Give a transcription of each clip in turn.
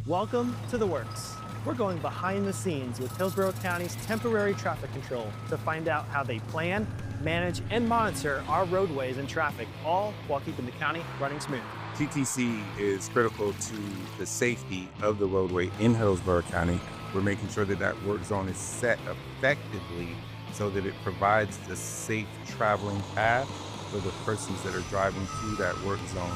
Welcome to The Works. We're going behind the scenes with Hillsborough County's temporary traffic control to find out how they plan, manage, and monitor our roadways and traffic, all while keeping the county running smooth. TTC is critical to the safety of the roadway in Hillsborough County. We're making sure that that work zone is set effectively so that it provides the safe traveling path for the persons that are driving through that work zone.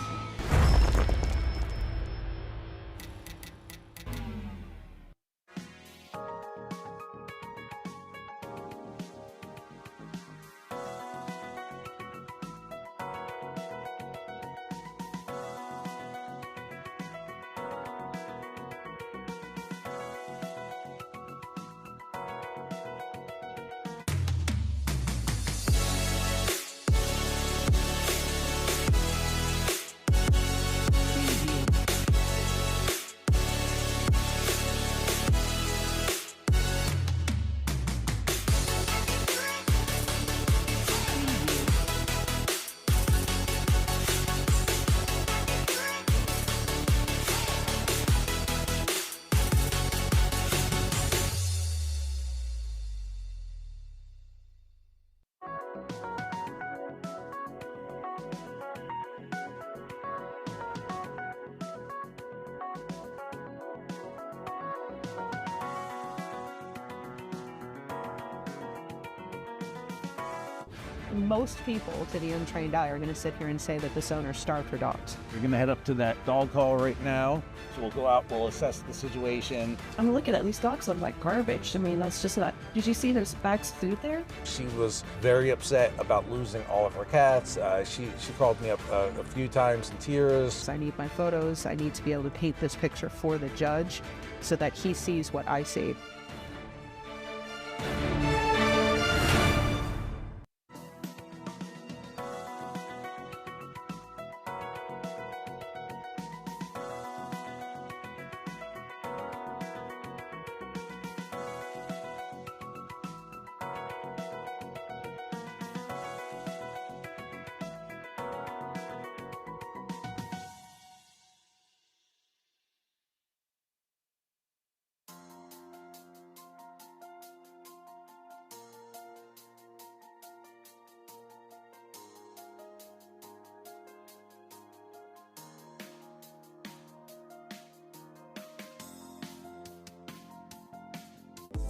Most people, to the untrained eye, are going to sit here and say that this owner starved her dogs. We're going to head up to that dog hall right now. So we'll go out, we'll assess the situation. I mean, look at it. These dogs look like garbage. I mean, that's just not... Did you see there's bags of food there? She was very upset about losing all of her cats. She called me up a few times in tears. I need my photos. I need to be able to paint this picture for the judge so that he sees what I see.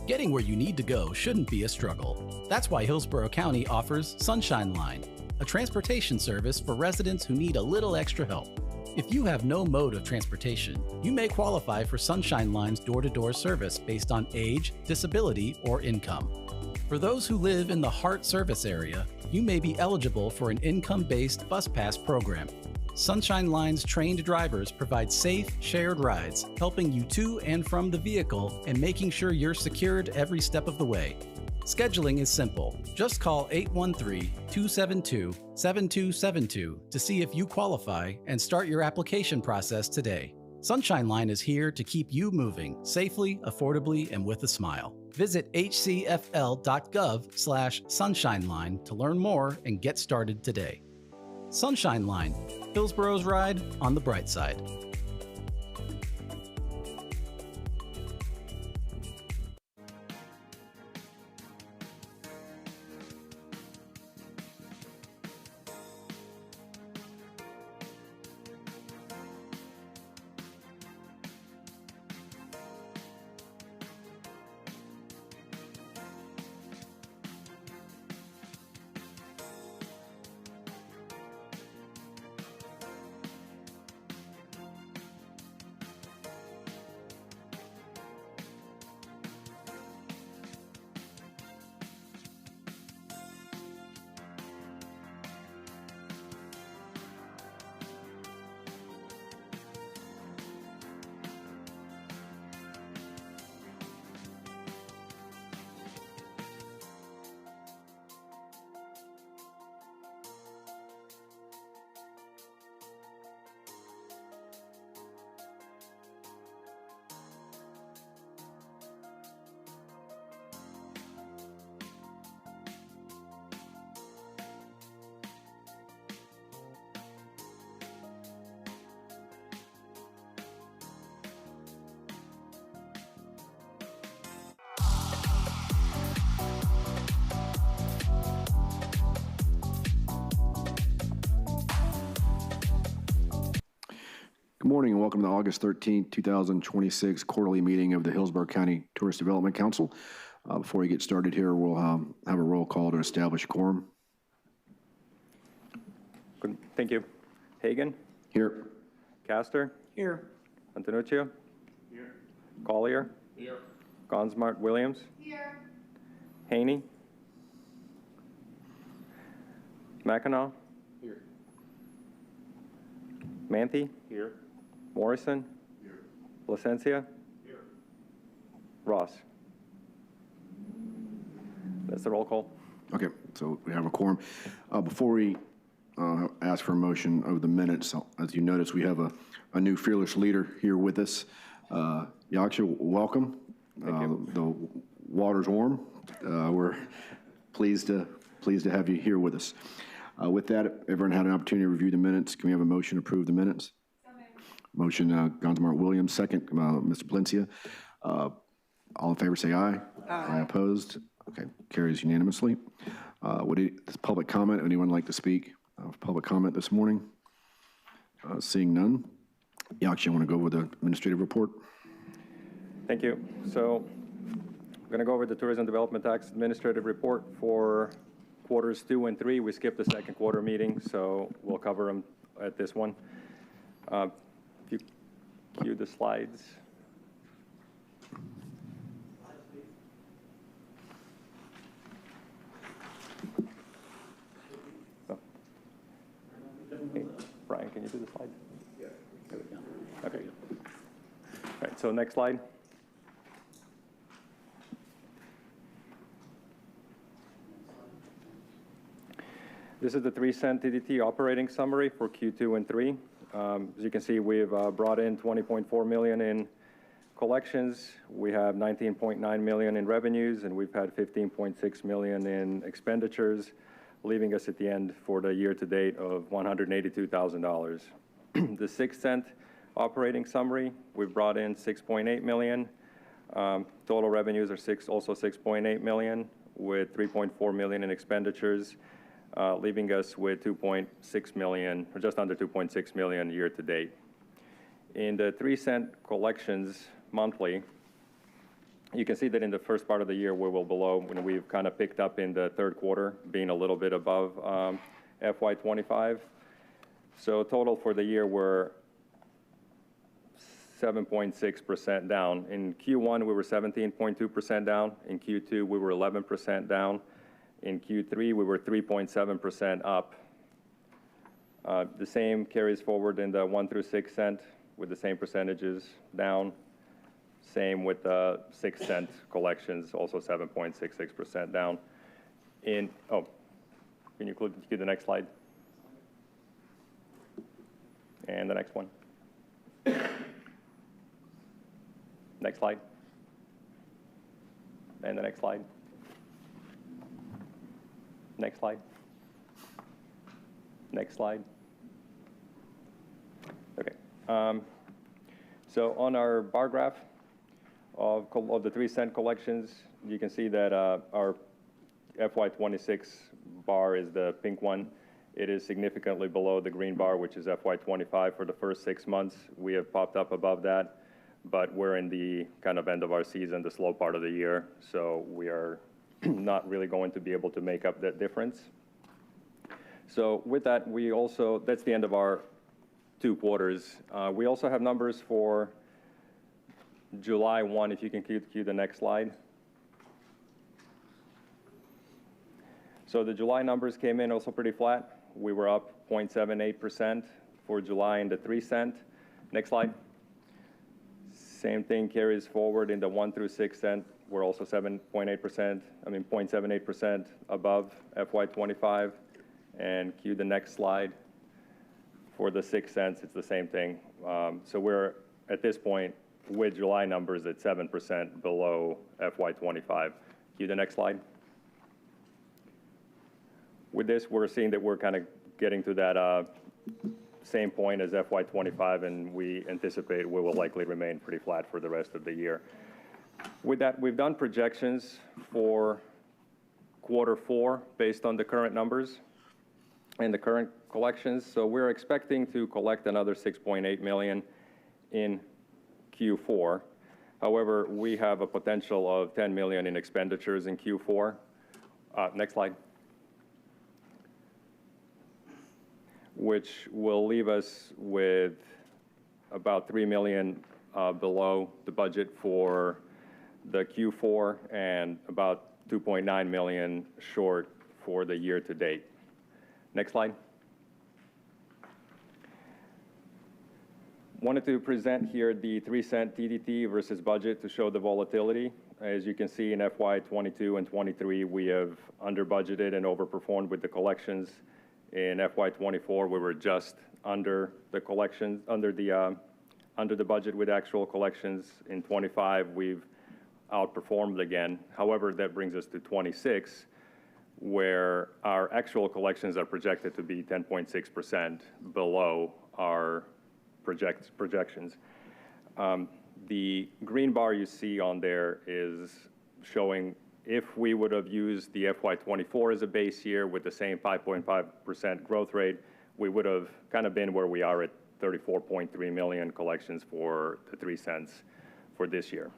Getting where you need to go shouldn't be a struggle. That's why Hillsborough County offers Sunshine Line, a transportation service for residents who need a little extra help. If you have no mode of transportation, you may qualify for Sunshine Line's door-to-door service based on age, disability, or income. For those who live in the Hart service area, you may be eligible for an income-based bus pass program. Sunshine Line's trained drivers provide safe, shared rides, helping you to and from the vehicle and making sure you're secured every step of the way. Scheduling is simple. Just call 813-272-7272 to see if you qualify and start your application process today. Sunshine Line is here to keep you moving safely, affordably, and with a smile. Visit hcfl.gov/sunshineline to learn more and get started today. Sunshine Line, Hillsborough's ride on the bright side. Morning and welcome to the August 13th, 2026 quarterly meeting of the Hillsborough County Tourist Development Council. Before we get started here, we'll have a roll call to establish quorum. Good. Thank you. Hagan? Here. Castor? Here. Antonuccio? Here. Collier? Here. Gonsmart Williams? Here. Haney? Mackinac? Here. Manthe? Here. Morrison? Here. Placencia? Here. Ross? That's the roll call. Okay, so we have a quorum. Before we ask for a motion of the minutes, as you notice, we have a new fearless leader here with us. Yaksha, welcome. The water's warm. We're pleased to have you here with us. With that, everyone had an opportunity to review the minutes. Can we have a motion to approve the minutes? Motion, Gonsmart Williams, second, Mr. Palencia. All in favor say aye. Aye. Opposed? Okay, carries unanimously. This public comment, anyone like to speak? Public comment this morning? Seeing none. Yaksha, I want to go over the administrative report. Thank you. So I'm going to go over the Tourism Development Tax Administrative Report for quarters 2 and 3. We skipped the second quarter meeting, so we'll cover them at this one. If you cue the slides. Oh. Hey, Brian, can you do the slides? Yeah. Okay. All right, so next slide. This is the 3-cent TDT operating summary for Q2 and 3. As you can see, we've brought in $20.4 million in collections. We have $19.9 million in revenues, and we've had $15.6 million in expenditures, leaving us at the end for the year to date of $182,000. The 6-cent operating summary, we've brought in $6.8 million. Total revenues are also $6.8 million, with $3.4 million in expenditures, leaving us with $2.6 million, or just under $2.6 million year to date. In the 3-cent collections monthly, you can see that in the first part of the year we were below, when we've kind of picked up in the third quarter, being a little bit above FY25. So total for the year we're 7.6% down. In Q1 we were 17.2% down. In Q2 we were 11% down. In Q3, we were 3.7% up. The same carries forward in the 1 through 6 cent, with the same percentages down. Same with the 6 cent collections, also 7.66% down. Can you cue the next slide? And the next one. Next slide. And the next slide. Next slide. Next slide. Okay. So on our bar graph of the 3-cent collections, you can see that our FY26 bar is the pink one. It is significantly below the green bar, which is FY25 for the first 6 months. We have popped up above that, but we're in the kind of end of our season, the slow part of the year, so we are not really going to be able to make up that difference. So with that, that's the end of our 2 quarters. We also have numbers for July 1, if you can cue the next slide. So the July numbers came in also pretty flat. We were up 0.78% for July in the 3-cent. Next slide. Same thing carries forward in the 1 through 6 cent. We're also 0.78% above FY25. And cue the next slide. For the 6 cents, it's the same thing. So we're, at this point, with July numbers at 7% below FY25. Cue the next slide. With this, we're seeing that we're kind of getting to that same point as FY25, and we anticipate we will likely remain pretty flat for the rest of the year. With that, we've done projections for quarter 4 based on the current numbers and the current collections. So we're expecting to collect another $6.8 million in Q4. However, we have a potential of 10 million in expenditures in Q4. Next slide. Which will leave us with about 3 million below the budget for the Q4 and about 2.9 million short for the year to date. Next slide. Wanted to present here the 3-cent TDT versus budget to show the volatility. As you can see in FY 22 and 23, we have under budgeted and overperformed with the collections. In FY 24, we were just under the collections, under the budget with actual collections. In 25, we've outperformed again. However, that brings us to 26, where our actual collections are projected to be 10.6% below our projections. The green bar you see on there is showing if we would have used the FY24 as a base year with the same 5.5% growth rate, we would have kind of been where we are at 34.3 million collections for the 3 cents for this year.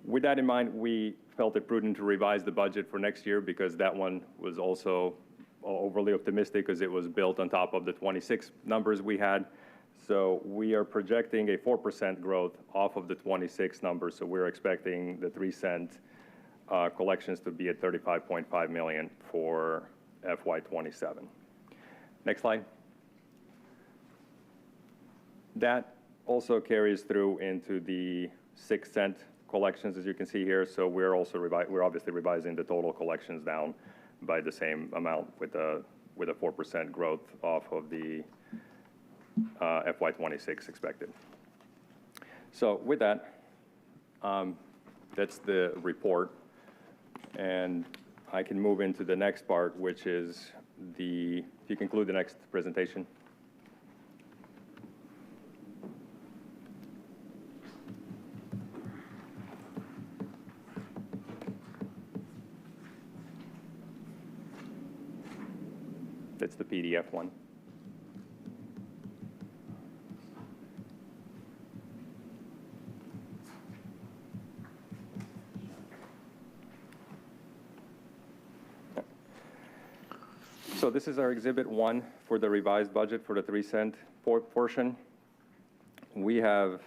With that in mind, we felt it prudent to revise the budget for next year because that one was also overly optimistic because it was built on top of the 26 numbers we had. So we are projecting a 4% growth off of the 26 numbers. So we're expecting the 3 cent collections to be at 35.5 million for FY27. Next slide. That also carries through into the 6 cent collections, as you can see here. So we're also we're obviously revising the total collections down by the same amount with a 4% growth off of the FY26 expected. So with that, that's the report. And I can move into the next part, which is if you conclude the next presentation. That's the PDF one. So this is our Exhibit 1 for the revised budget for the 3 cent portion. We have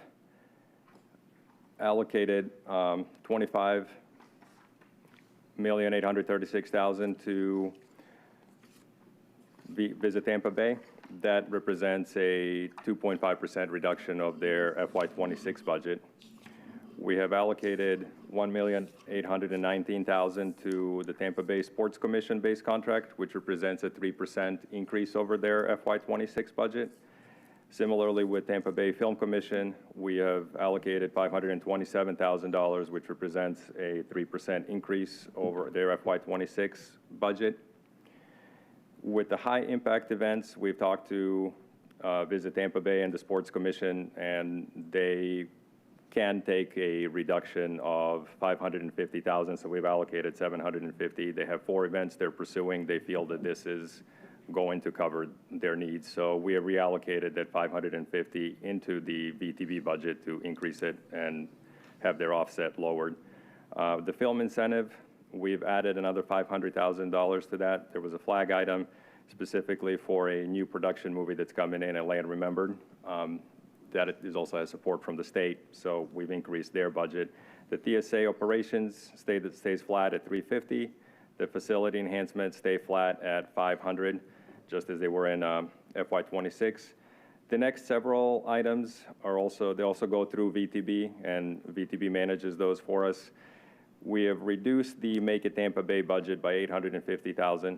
allocated $25,836,000 to Visit Tampa Bay. That represents a 2.5% reduction of their FY26 budget. We have allocated $1,819,000 to the Tampa Bay Sports Commission base contract, which represents a 3% increase over their FY26 budget. Similarly, with Tampa Bay Film Commission, we have allocated $527,000, which represents a 3% increase over their FY26 budget. With the high impact events, we've talked to Visit Tampa Bay and the Sports Commission, and they can take a reduction of $550,000, so we've allocated $750,000. They have 4 events they're pursuing. They feel that this is going to cover their needs, so we have reallocated that $550,000 into the VTB budget to increase it and have their offset lowered. The film incentive, we've added another $500,000 to that. There was a flag item specifically for a new production movie that's coming in, Land Remembered. That is also has support from the state, so we've increased their budget. The TSA operations stays flat at $350,000. The facility enhancements stay flat at $500,000, just as they were in FY26. The next several items are they also go through VTB, and VTB manages those for us. We have reduced the Make It Tampa Bay budget by $850,000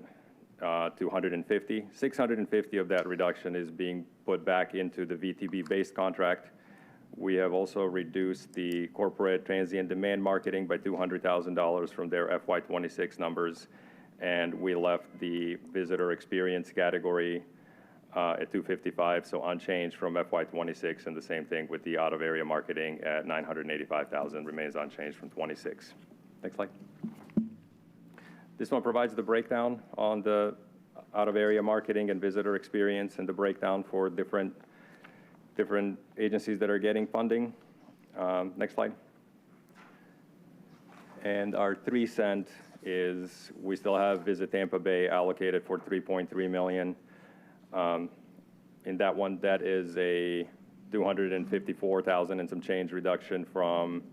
to $150,000. $650,000 of that reduction is being put back into the VTB-based contract. We have also reduced the corporate transient demand marketing by $200,000 from their FY26 numbers, and we left the visitor experience category at $255,000, so unchanged from FY26, and the same thing with the out-of-area marketing at $985,000 remains unchanged from 26. Next slide. This one provides the breakdown on the out-of-area marketing and visitor experience and the breakdown for different different agencies that are getting funding. Next slide. And our 3 cent is we still have Visit Tampa Bay allocated for $3.3 million. In that one, that is a $254,000 and some change reduction from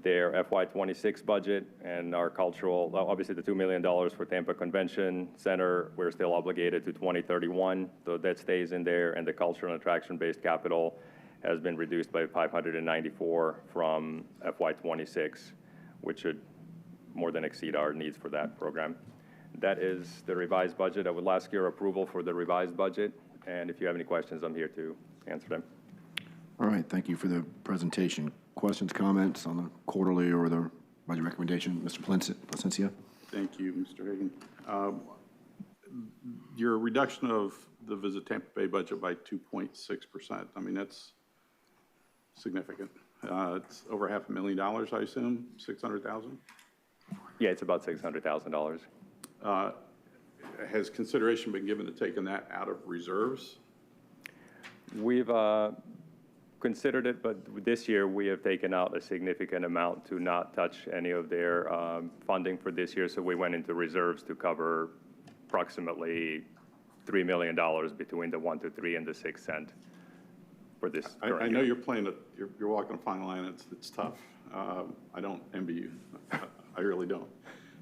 their FY26 budget, and our cultural, obviously the $2 million for Tampa Convention Center, we're still obligated to 2031, so that stays in there, and the cultural and attraction-based capital has been reduced by 594 from FY26, which should more than exceed our needs for that program. That is the revised budget. I would ask your approval for the revised budget, and if you have any questions, I'm here to answer them. All right, thank you for the presentation. Questions, comments on the quarterly or the budget recommendation? Mr. Placencia? Thank you, Mr. Hagan. Your reduction of the Visit Tampa Bay budget by 2.6%, I mean, that's significant. It's over $500,000, I assume, 600,000? Yeah, it's about $600,000. Has consideration been given to taking that out of reserves? We've considered it, but this year we have taken out a significant amount to not touch any of their funding for this year. So we went into reserves to cover approximately $3 million between the 1 to 3 and the 6 cent for this. I know you're playing you're walking a fine line. It's tough. I don't envy you. I really don't.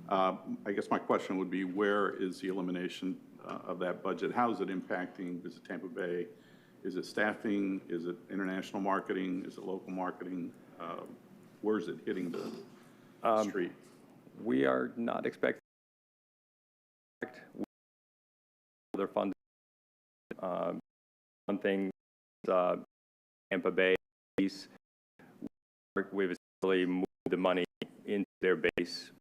I guess my question would be, where is the elimination of that budget? How is it impacting Visit Tampa Bay? Is it staffing? Is it international marketing? Is it local marketing? Where is it hitting the street? We are not expecting other funding. One thing, Tampa Bay base, we've essentially moved the money into their base.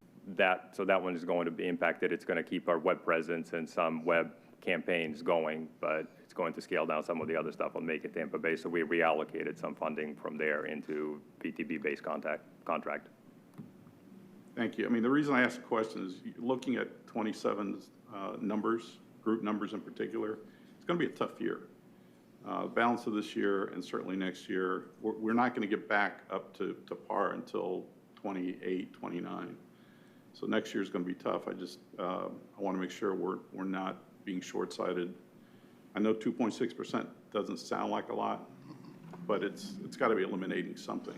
So that one is going to be impacted. It's going to keep our web presence and some web campaigns going, but it's going to scale down some of the other stuff on Make It Tampa Bay. So we reallocated some funding from there into VTB-based contract. Thank you. I mean, the reason I asked the question is looking at 27's numbers, group numbers in particular, it's going to be a tough year. Balance of this year and certainly next year, we're not going to get back up to par until 28, 29. So next year is going to be tough. I want to make sure we're not being short-sighted. I know 2.6% doesn't sound like a lot, but it's got to be eliminating something.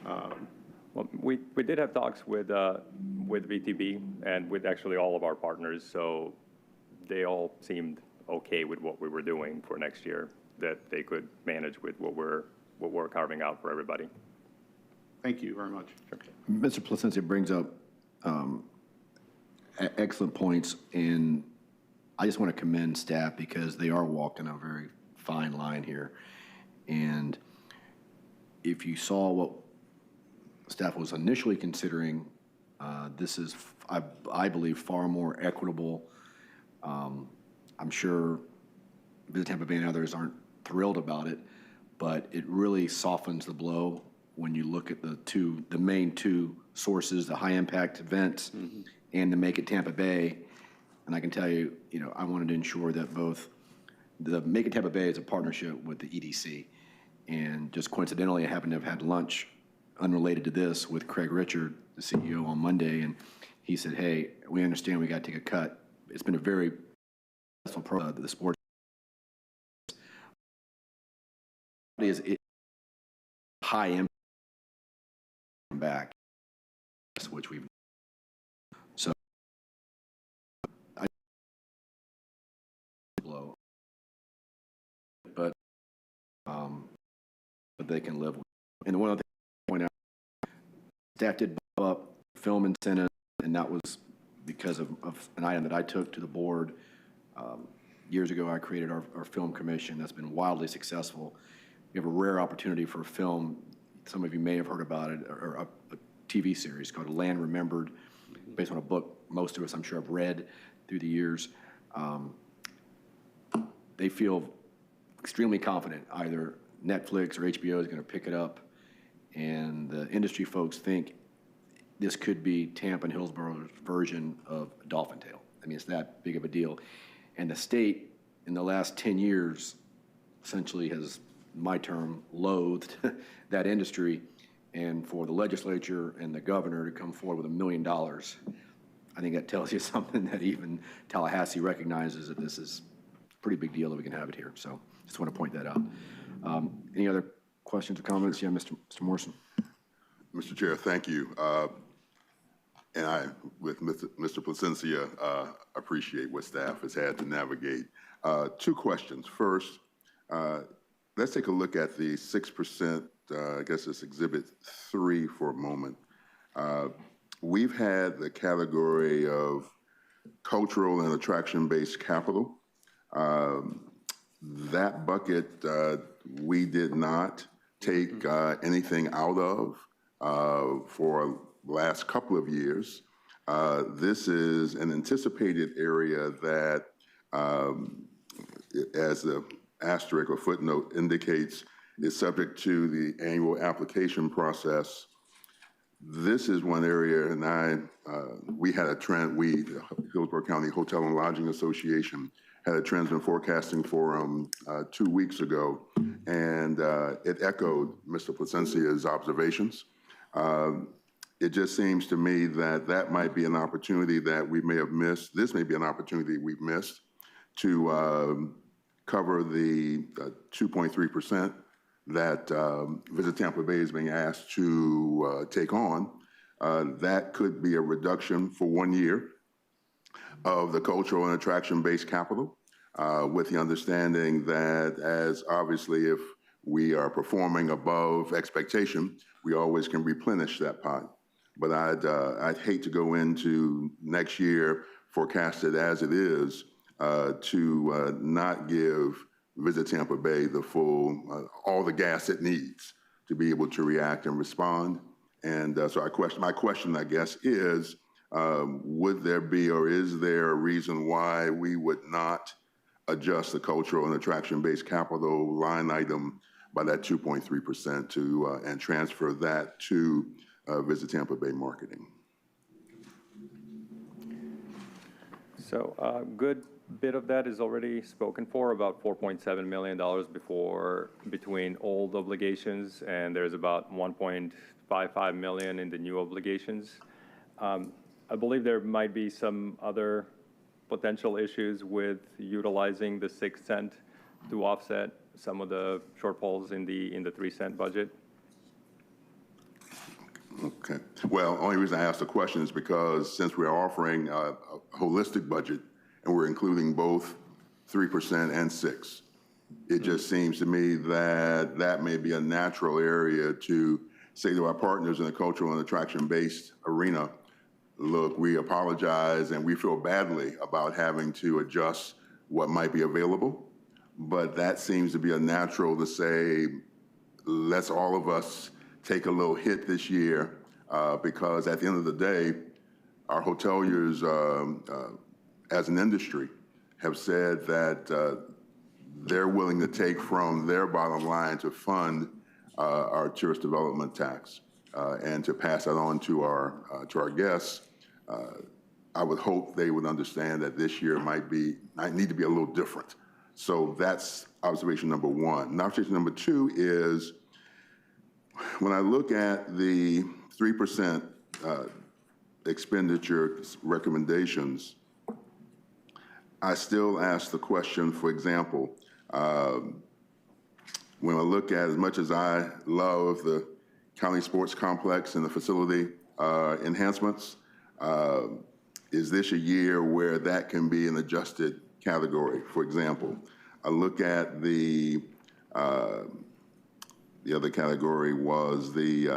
Well, we did have talks with VTB and with actually all of our partners, so they all seemed okay with what we were doing for next year, that they could manage with what we're carving out for everybody. Thank you very much. Sure. Mr. Placencia brings up excellent points, and I just want to commend staff because they are walking a very fine line here. And if you saw what staff was initially considering, this is, I believe, far more equitable. I'm sure Visit Tampa Bay and others aren't thrilled about it, but it really softens the blow when you look at the main two sources, the high impact events and the Make It Tampa Bay. And I can tell you, I wanted to ensure that both the Make It Tampa Bay is a partnership with the EDC. And just coincidentally, I happened to have had lunch unrelated to this with Craig Richard, the CEO, on Monday. And he said, hey, we understand we got to take a cut. It's been a very successful program, the sports. Is it high impact back, which we've so I blow, but they can live with. And one other thing I point out, staff did bump up film incentive, and that was because of an item that I took to the board years ago. I created our film commission that's been wildly successful. We have a rare opportunity for a film. Some of you may have heard about it, or a TV series called Land Remembered, based on a book most of us, I'm sure, have read through the years. They feel extremely confident either Netflix or HBO is going to pick it up, and the industry folks think this could be Tampa and Hillsborough's version of Dolphin Tale. I mean, it's that big of a deal. And the state, in the last 10 years, essentially has my term, loathed that industry. And for the legislature and the governor to come forward with $1 million, I think that tells you something that even Tallahassee recognizes that this is a pretty big deal that we can have it here. So just want to point that out. Any other questions or comments? Yeah, Mr. Morrison. Mr. Chair, thank you. And I, with Mr. Placencia, appreciate what staff has had to navigate. 2 questions. First, let's take a look at the 6%, I guess it's Exhibit 3 for a moment. We've had the category of cultural and attraction-based capital. That bucket, we did not take anything out of for the last couple of years. This is an anticipated area that, as the asterisk or footnote indicates, is subject to the annual application process. This is one area, and we had a trend, the Hillsborough County Hotel and Lodging Association had a trends and forecasting forum 2 weeks ago, and it echoed Mr. Placencia's observations. It just seems to me that that might be an opportunity that we may have missed. This may be an opportunity we've missed to cover the 2.3% that Visit Tampa Bay is being asked to take on. That could be a reduction for 1 year of the cultural and attraction-based capital, with the understanding that, as obviously if we are performing above expectation, we always can replenish that pot. But I'd hate to go into next year forecasted as it is to not give Visit Tampa Bay the full, all the gas it needs to be able to react and respond. And so my question, I guess, is, would there be, or is there a reason why we would not adjust the cultural and attraction-based capital line item by that 2.3% to and transfer that to Visit Tampa Bay marketing? So a good bit of that is already spoken for, about $4.7 million between old obligations, and there's about $1.55 million in the new obligations. I believe there might be some other potential issues with utilizing the 6 cent to offset some of the shortfalls in the 3 cent budget. Okay. Well, only reason I asked the question is because since we're offering a holistic budget and we're including both 3% and 6, it just seems to me that that may be a natural area to say to our partners in the cultural and attraction-based arena, look, we apologize and we feel badly about having to adjust what might be available, but that seems to be a natural to say, let's all of us take a little hit this year, because at the end of the day, our hoteliers as an industry have said that they're willing to take from their bottom line to fund our tourist development tax and to pass that on to our guests. I would hope they would understand that this year might need to be a little different. So that's observation number 1. And observation number 2 is, when I look at the 3% expenditure recommendations, I still ask the question, for example, when I look at, as much as I love the county sports complex and the facility enhancements, is this a year where that can be an adjusted category? For example, I look at the other category was the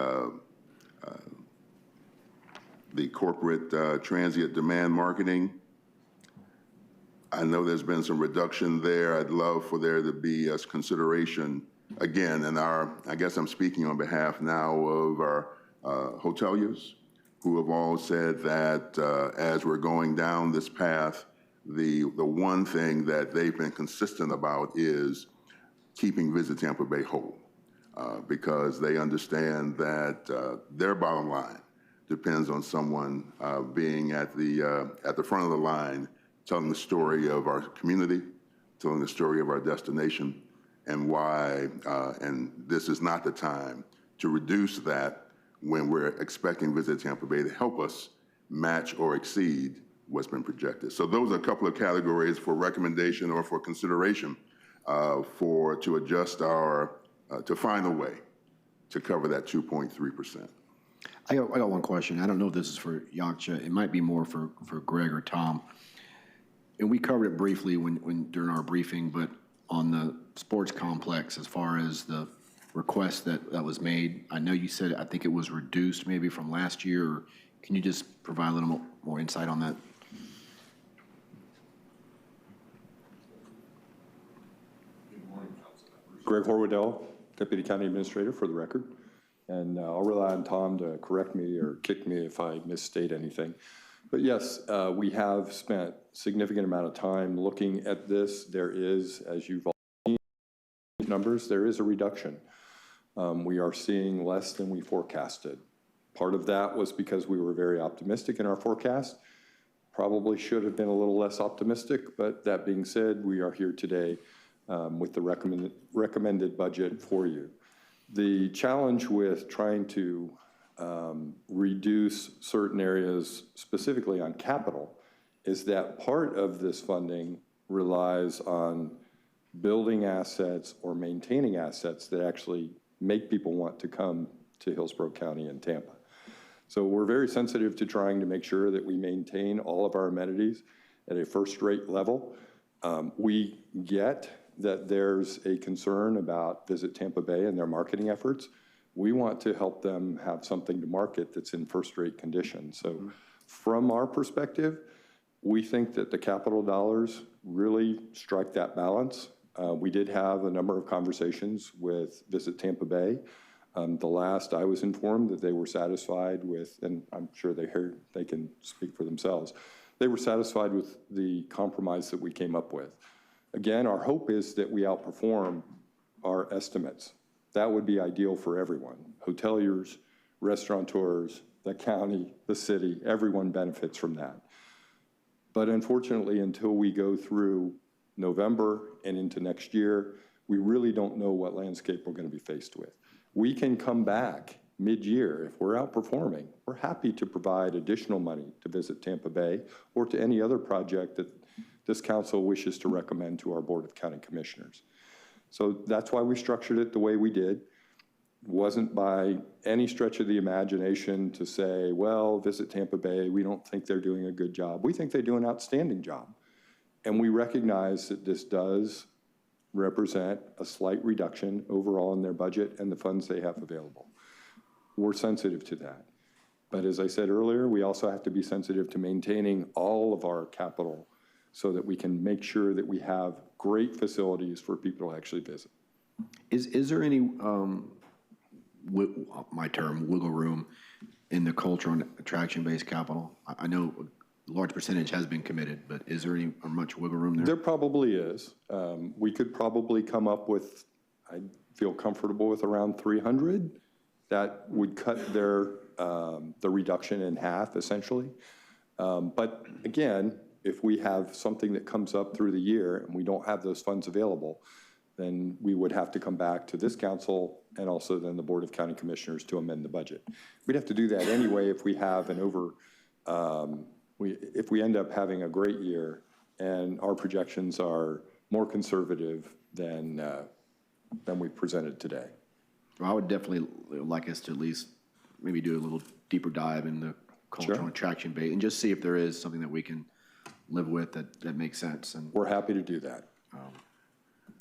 corporate transient demand marketing. I know there's been some reduction there. I'd love for there to be a consideration again, and I guess I'm speaking on behalf now of our hoteliers who have all said that as we're going down this path, the one thing that they've been consistent about is keeping Visit Tampa Bay whole, because they understand that their bottom line depends on someone being at the front of the line, telling the story of our community, telling the story of our destination, and why, and this is not the time to reduce that when we're expecting Visit Tampa Bay to help us match or exceed what's been projected. So those are a couple of categories for recommendation or for consideration to adjust to find a way to cover that 2.3%. I got one question. I don't know if this is for Yaksha. It might be more for Greg or Tom. And we covered it briefly during our briefing, but on the sports complex, as far as the request that was made, I know you said, I think it was reduced maybe from last year. Or can you just provide a little more insight on that? Greg Horwedel, Deputy County Administrator, for the record. And I'll rely on Tom to correct me or kick me if I misstate anything. But yes, we have spent significant amount of time looking at this. There is, as you've all seen numbers, there is a reduction. We are seeing less than we forecasted. Part of that was because we were very optimistic in our forecast. Probably should have been a little less optimistic, but that being said, we are here today with the recommended budget for you. The challenge with trying to reduce certain areas, specifically on capital, is that part of this funding relies on building assets or maintaining assets that actually make people want to come to Hillsborough County and Tampa. So we're very sensitive to trying to make sure that we maintain all of our amenities at a first-rate level. We get that there's a concern about Visit Tampa Bay and their marketing efforts. We want to help them have something to market that's in first-rate condition. So from our perspective, we think that the capital dollars really strike that balance. We did have a number of conversations with Visit Tampa Bay. The last I was informed that they were satisfied with, and I'm sure they can speak for themselves, they were satisfied with the compromise that we came up with. Again, our hope is that we outperform our estimates. That would be ideal for everyone. Hoteliers, restaurateurs, the county, the city, everyone benefits from that. But unfortunately, until we go through November and into next year, we really don't know what landscape we're going to be faced with. We can come back mid-year. If we're outperforming, we're happy to provide additional money to Visit Tampa Bay or to any other project that this council wishes to recommend to our Board of County Commissioners. So that's why we structured it the way we did. It wasn't by any stretch of the imagination to say, well, Visit Tampa Bay, we don't think they're doing a good job. We think they do an outstanding job. And we recognize that this does represent a slight reduction overall in their budget and the funds they have available. We're sensitive to that. But as I said earlier, we also have to be sensitive to maintaining all of our capital so that we can make sure that we have great facilities for people to actually visit. Is there any, my term, wiggle room in the cultural and attraction-based capital? I know a large percentage has been committed, but is there any or much wiggle room there? There probably is. We could probably come up with, I feel comfortable with around 300. That would cut their the reduction in half, essentially. But again, if we have something that comes up through the year and we don't have those funds available, then we would have to come back to this council and also then the Board of County Commissioners to amend the budget. We'd have to do that anyway if we have an if we end up having a great year and our projections are more conservative than we presented today. Well, I would definitely like us to at least maybe do a little deeper dive in the cultural attraction base and just see if there is something that we can live with that makes sense. And we're happy to do that.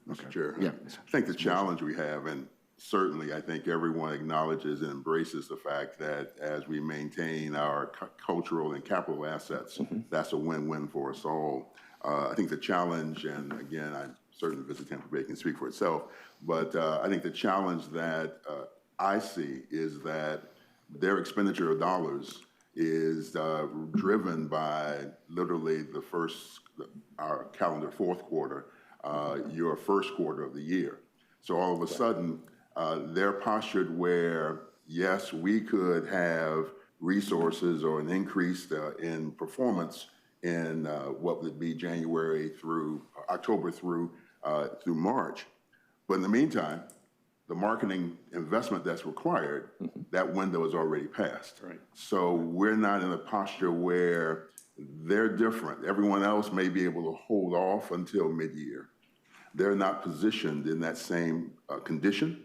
Mr. Chair, yeah. I think the challenge we have, and certainly I think everyone acknowledges and embraces the fact that as we maintain our cultural and capital assets, that's a win-win for us all. I think the challenge, and again, I'm certain Visit Tampa Bay can speak for itself, but I think the challenge that I see is that their expenditure of dollars is driven by literally our calendar fourth quarter, your first quarter of the year. So all of a sudden, they're postured where, yes, we could have resources or an increase in performance in what would be January through October through March. But in the meantime, the marketing investment that's required, that window is already passed. Right. So we're not in a posture where they're different. Everyone else may be able to hold off until mid-year. They're not positioned in that same condition.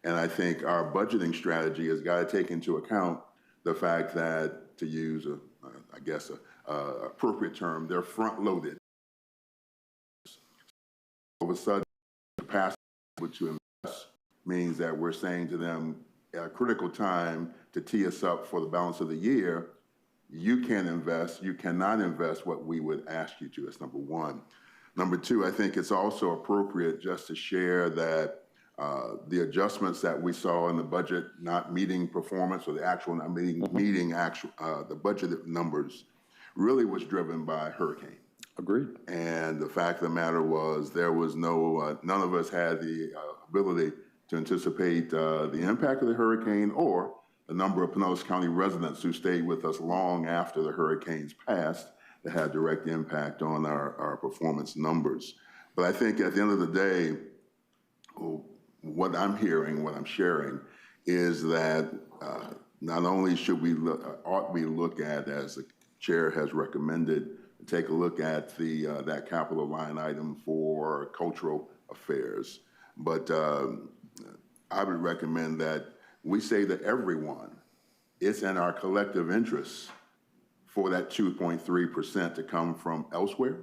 And I think our budgeting strategy has got to take into account the fact that, to use, I guess, a appropriate term, they're front-loaded. All of a sudden, capacity to invest means that we're saying to them at a critical time to tee us up for the balance of the year, you can invest, you cannot invest what we would ask you to. That's number one. Number two, I think it's also appropriate just to share that the adjustments that we saw in the budget not meeting performance, or the actual not meeting the budgeted numbers, really was driven by hurricane. Agreed. And the fact of the matter was there was no, none of us had the ability to anticipate the impact of the hurricane or the number of Pinellas County residents who stayed with us long after the hurricanes passed that had direct impact on our performance numbers. But I think at the end of the day, what I'm hearing, what I'm sharing, is that not only should we ought we look at, as the chair has recommended, take a look at the that capital line item for cultural affairs, but I would recommend that we say to everyone, it's in our collective interest for that 2.3% to come from elsewhere,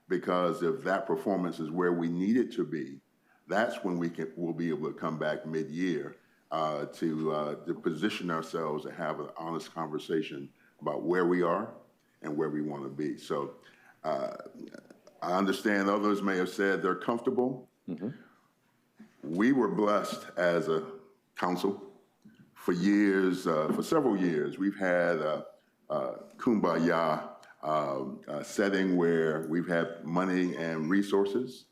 because if that performance is where we need it to be, that's when we'll be able to come back mid-year to position ourselves and have an honest conversation about where we are and where we want to be. So I understand others may have said they're comfortable. Mm-hmm. We were blessed as a council for years, for several years. We've had a kumbaya setting where we've had money and resources.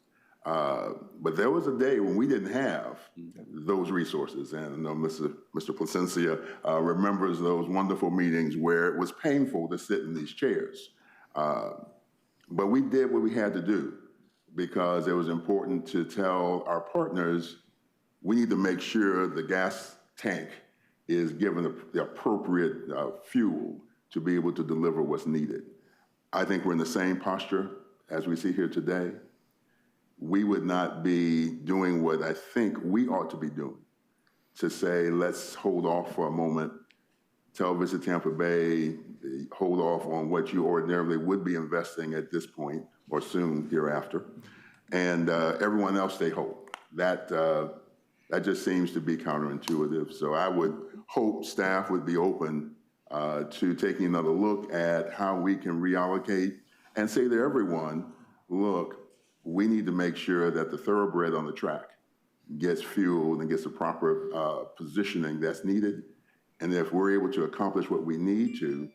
But there was a day when we didn't have those resources. And I know Mr. Placencia remembers those wonderful meetings where it was painful to sit in these chairs. But we did what we had to do, because it was important to tell our partners, we need to make sure the gas tank is given the appropriate fuel to be able to deliver what's needed. I think we're in the same posture as we see here today. We would not be doing what I think we ought to be doing, to say, let's hold off for a moment, tell Visit Tampa Bay, hold off on what you ordinarily would be investing at this point or soon hereafter, and everyone else stay whole. That just seems to be counterintuitive. So I would hope staff would be open to taking another look at how we can reallocate and say to everyone, look, we need to make sure that the thoroughbred on the track gets fueled and gets the proper positioning that's needed. And if we're able to accomplish what we need to,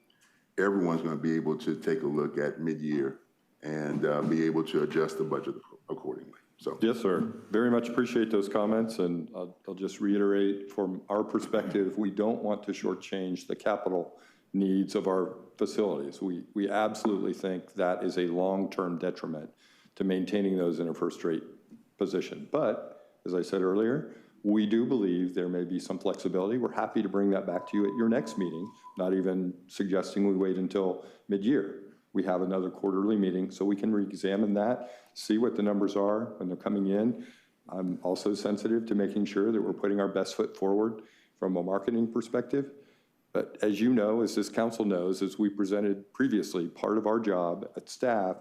everyone's going to be able to take a look at mid-year and be able to adjust the budget accordingly. So. Yes, sir. Very much appreciate those comments. And I'll just reiterate, from our perspective, we don't want to shortchange the capital needs of our facilities. We absolutely think that is a long-term detriment to maintaining those in a first-rate position. But as I said earlier, we do believe there may be some flexibility. We're happy to bring that back to you at your next meeting, not even suggesting we wait until mid-year. We have another quarterly meeting, so we can re-examine that, see what the numbers are when they're coming in. I'm also sensitive to making sure that we're putting our best foot forward from a marketing perspective. But as you know, as this council knows, as we presented previously, part of our job at staff,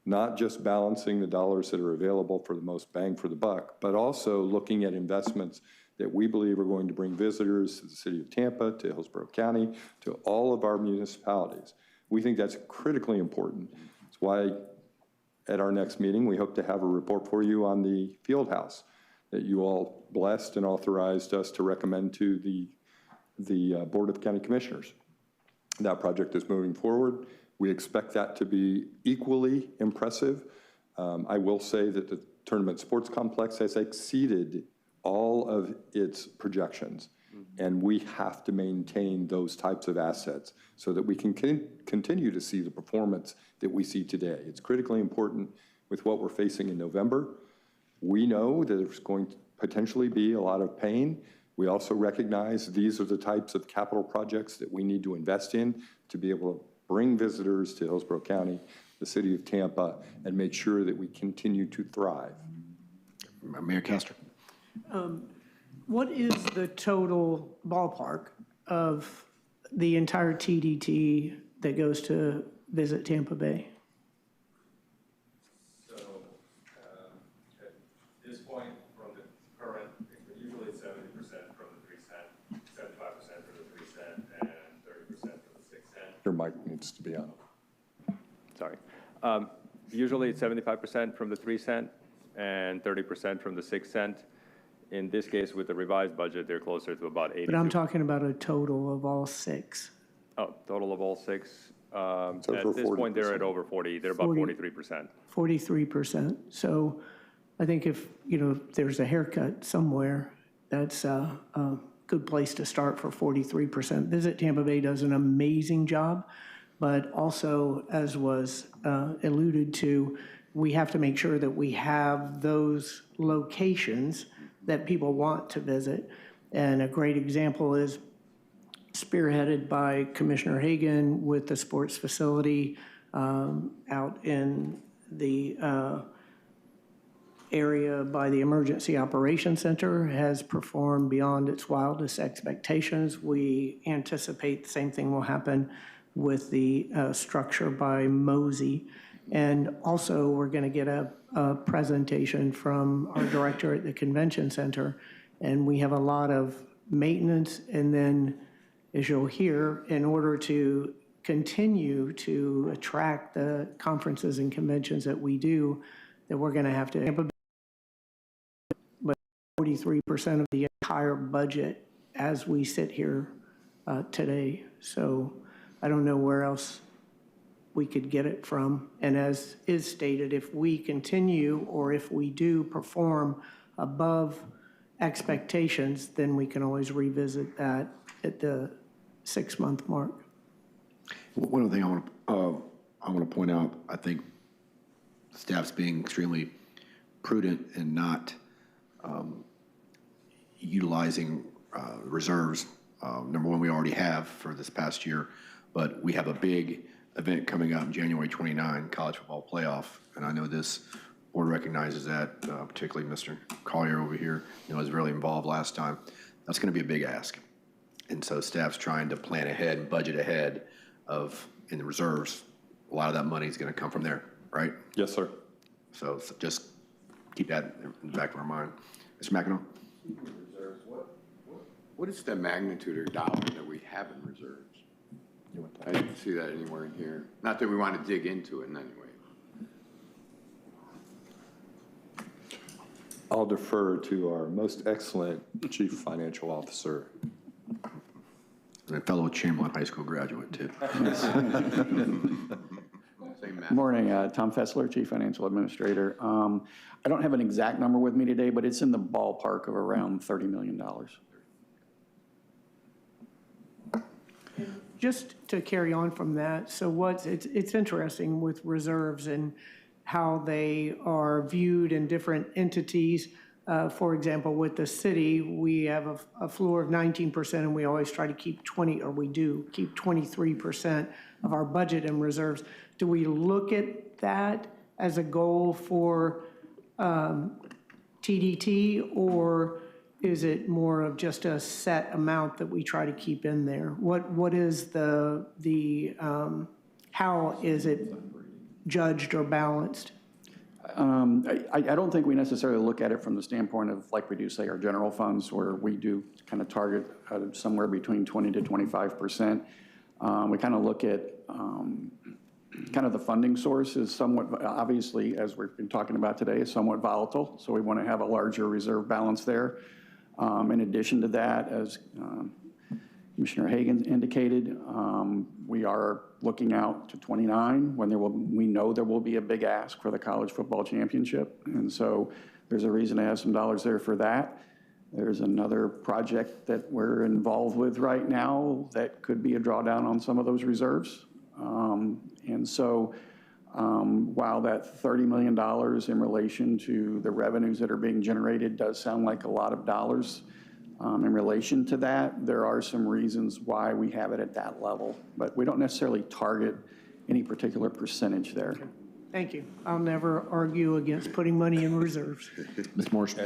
not just balancing the dollars that are available for the most bang for the buck, but also looking at investments that we believe are going to bring visitors to the city of Tampa, to Hillsborough County, to all of our municipalities. We think that's critically important. That's why at our next meeting, we hope to have a report for you on the field house that you all blessed and authorized us to recommend to the Board of County Commissioners. That project is moving forward. We expect that to be equally impressive. I will say that the tournament sports complex has exceeded all of its projections, and we have to maintain those types of assets so that we can continue to see the performance that we see today. It's critically important with what we're facing in November. We know that there's going to potentially be a lot of pain. We also recognize these are the types of capital projects that we need to invest in to be able to bring visitors to Hillsborough County, the city of Tampa, and make sure that we continue to thrive. Mayor Castor. What is the total ballpark of the entire TDT that goes to visit Tampa Bay? So at this point, from the current, usually it's 70% from the 3 cent, 75% for the 3 cent, and 30% for the 6 cent. Your mic needs to be on. Sorry. Usually it's 75% from the 3 cent and 30% from the 6 cent. In this case, with the revised budget, they're closer to about 80. But I'm talking about a total of all 6. Oh, total of all 6. So at this point, they're at over 40. They're about 43%. 43%. So I think if, there's a haircut somewhere, that's a good place to start for 43%. Visit Tampa Bay does an amazing job, but also, as was alluded to, we have to make sure that we have those locations that people want to visit. And a great example is spearheaded by Commissioner Hagan with the sports facility out in the area by the Emergency Operations Center, has performed beyond its wildest expectations. We anticipate the same thing will happen with the structure by Mosey. And also, we're going to get a presentation from our director at the convention center. And we have a lot of maintenance. And then, as you'll hear, in order to continue to attract the conferences and conventions that we do, that we're going to have to, but 43% of the entire budget as we sit here today. So I don't know where else we could get it from. And as is stated, if we continue or if we do perform above expectations, then we can always revisit that at the 6-month mark. One other thing I want to point out, I think staff's being extremely prudent and not utilizing reserves. Number one, we already have for this past year, but we have a big event coming up January 29, college football playoff, and I know this board recognizes that, particularly Mr. Collier over here, was really involved last time. That's going to be a big ask, and so staff's trying to plan ahead and budget ahead of in the reserves. A lot of that money is going to come from there, right? Yes, sir. So just keep that in the back of our mind. Mr. McEnroe? Reserves. What is the magnitude or dollar that we have in reserves? I didn't see that anywhere in here. Not that we want to dig into it in any way. I'll defer to our most excellent Chief Financial Officer. And a fellow Chamberlain High School graduate, too. Good morning, Tom Fessler, Chief Financial Administrator. I don't have an exact number with me today, but it's in the ballpark of around $30 million. Just to carry on from that, so it's interesting with reserves and how they are viewed in different entities. For example, with the city, we have a floor of 19%, and we always try to keep 23% of our budget in reserves. Do we look at that as a goal for TDT, or is it more of just a set amount that we try to keep in there? What is how is it judged or balanced? I don't think we necessarily look at it from the standpoint of, like we do, say, our general funds, where we do kind of target somewhere between 20 to 25%. We kind of look at kind of the funding source is somewhat, obviously, as we've been talking about today, is somewhat volatile. So we want to have a larger reserve balance there. In addition to that, as Commissioner Hagan indicated, we are looking out to 29 when we know there will be a big ask for the college football championship. And so there's a reason to have some dollars there for that. There's another project that we're involved with right now that could be a drawdown on some of those reserves. And so While that $30 million in relation to the revenues that are being generated does sound like a lot of dollars, in relation to that, there are some reasons why we have it at that level, but we don't necessarily target any particular percentage there. Okay. Thank you. I'll never argue against putting money in reserves. Ms. Morse.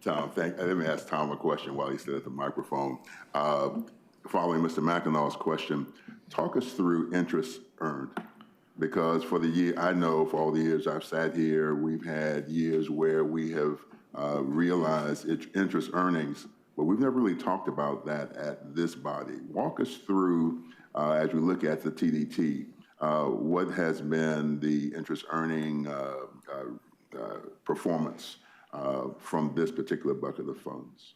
Tom, let me ask Tom a question while he's still at the microphone. Following Mr. McEnaugh's question, talk us through interest earned. Because for the year, I know for all the years I've sat here, we've had years where we have realized interest earnings, but we've never really talked about that at this body. Walk us through, as we look at the TDT, what has been the interest earning performance from this particular bucket of funds?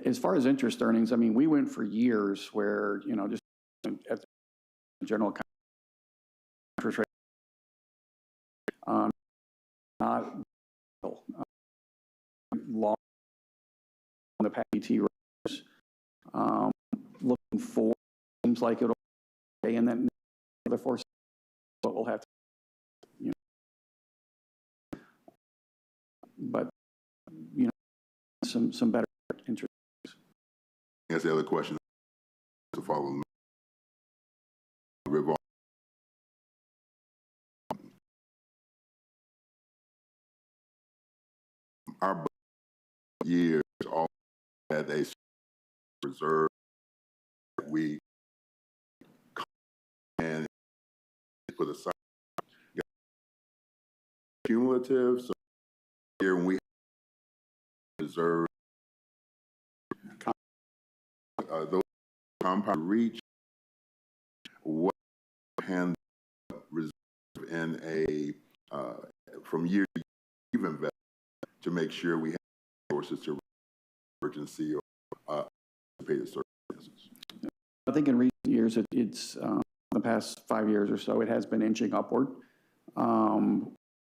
As far as interest earnings, I mean, we went for years where, you know, just at the general account, interest rate, not long on the PAT rates, looking for, seems like it'll stay in that other force, but we'll have to, you know, but, you know, some better interest. That's the other question to follow. Our years all had a reserve that we and put aside cumulative. So here we reserve those compound reach what hand reserve in a from year to year investment to make sure we have resources to emergency or anticipated circumstances. I think in recent years, it's the past 5 years or so, it has been inching upward.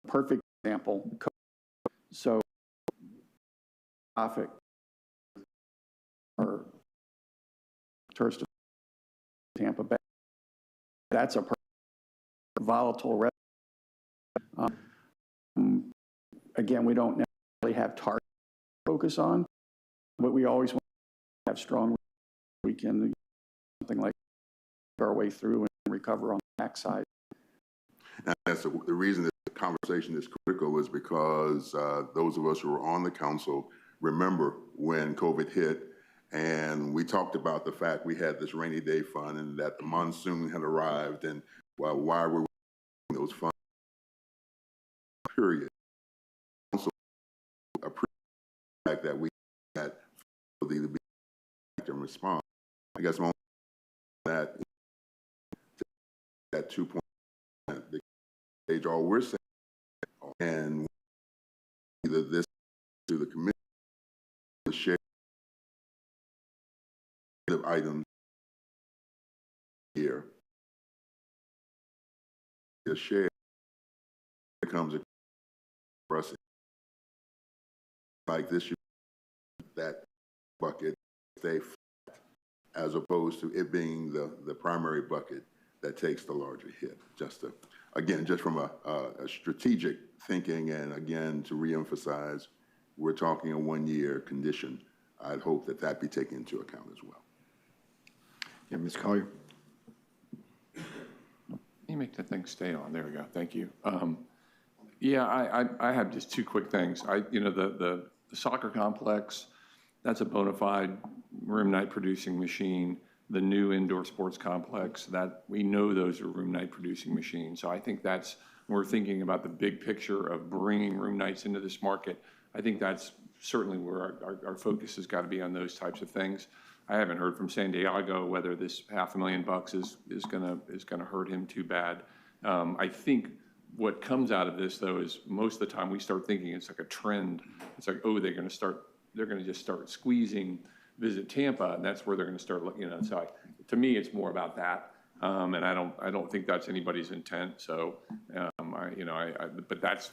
Perfect example. So, traffic or tourist Tampa Bay. That's a volatile. Again, we don't necessarily have target focus on, but we always want to have strong. We can something like our way through and recover on the backside. And that's the reason this conversation is critical is because those of us who were on the council remember when COVID hit, and we talked about the fact we had this rainy day fund and that the monsoon had arrived, and why were we those funds? Period. Also, appreciate the fact that we had ability to be and respond. I guess that 2.0, the stage all we're saying, and either this to the committee, the share of items here, the share becomes a pressing like this, that bucket stay flat, as opposed to it being the primary bucket that takes the larger hit. Just to, again, just from a strategic thinking, and again, to reemphasize, we're talking a 1-year condition. I'd hope that that be taken into account as well. Yeah, Ms. Collier. You make the thing stay on. There we go. Thank you. Yeah, I have just 2 quick things. You know, the soccer complex, that's a bona fide room night producing machine. The new indoor sports complex, that we know those are room night producing machines. So I think that's, when we're thinking about the big picture of bringing room nights into this market, I think that's certainly where our focus has got to be, on those types of things. I haven't heard from San Diego whether this $500,000 is gonna hurt him too bad. I think what comes out of this, though, is most of the time we start thinking it's like a trend. It's like, oh, they're gonna just start squeezing Visit Tampa, and that's where they're gonna start looking, you know. So to me, it's more about that, and I don't think that's anybody's intent. So, but that's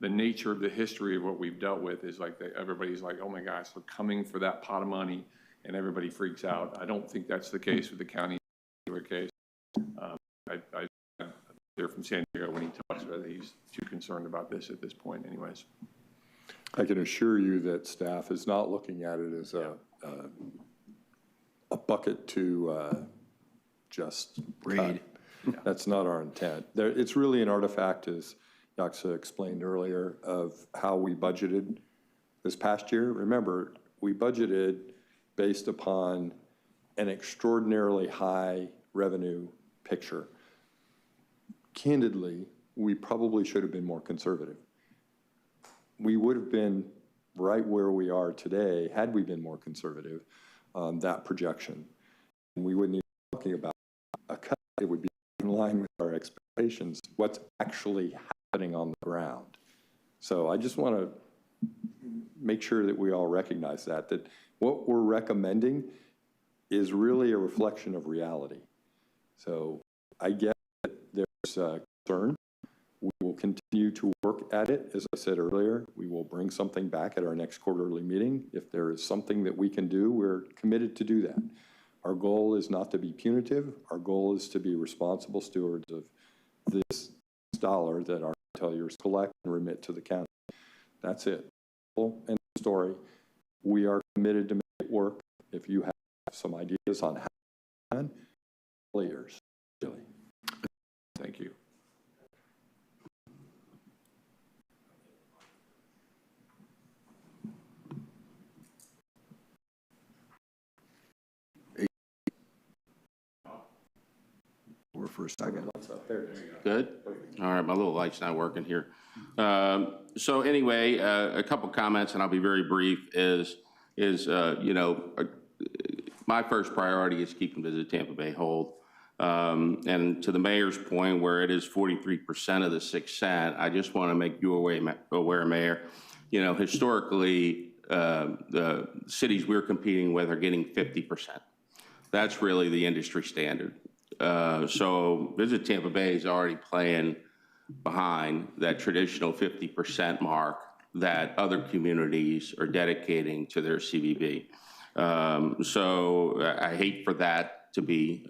the nature of the history of what we've dealt with, is like everybody's like, oh my gosh, we're coming for that pot of money, and everybody freaks out. I don't think that's the case with the county case. I there for from San Diego when he talks about it. He's too concerned about this at this point anyways. I can assure you that staff is not looking at it as a bucket to just raid. That's not our intent. It's really an artifact, as Yaksa explained earlier, of how we budgeted this past year. Remember, we budgeted based upon an extraordinarily high revenue picture. Candidly, we probably should have been more conservative. We would have been right where we are today had we been more conservative on that projection. And we wouldn't even be talking about a cut. It would be in line with our expectations, what's actually happening on the ground. So I just want to make sure that we all recognize that what we're recommending is really a reflection of reality. So I get that there's a concern. We will continue to work at it. As I said earlier, we will bring something back at our next quarterly meeting. If there is something that we can do, we're committed to do that. Our goal is not to be punitive. Our goal is to be responsible stewards of this dollar that our hoteliers collect and remit to the county. That's it. End of story. We are committed to make it work. If you have some ideas on how to do all ears. Really. Thank you. For a second. Good. All right, my little light's not working here. So anyway, a couple comments, and I'll be very brief. My first priority is keeping Visit Tampa Bay whole. And to the mayor's point, where it is 43% of the 6 cent, I just want to make you aware, Mayor. Historically, the cities we're competing with are getting 50%. That's really the industry standard. So Visit Tampa Bay is already playing behind that traditional 50% mark that other communities are dedicating to their CVB. So I hate for that to be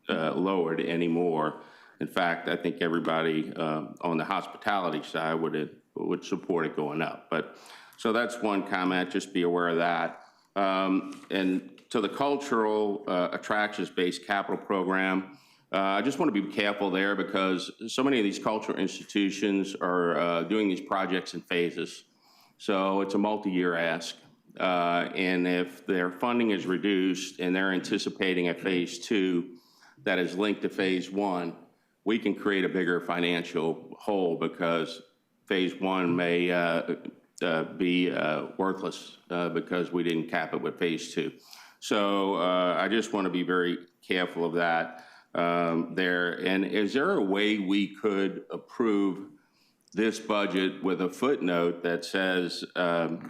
lowered anymore. In fact, I think everybody on the hospitality side would support it going up. But so that's one comment. Just be aware of that. And to the cultural attractions-based capital program, I just want to be careful there because so many of these cultural institutions are doing these projects in phases. So it's a multi-year ask. And if their funding is reduced and they're anticipating a phase 2 that is linked to phase 1, we can create a bigger financial hole because phase 1 may be worthless because we didn't cap it with phase 2. So I just want to be very careful of that there. And is there a way we could approve this budget with a footnote that says the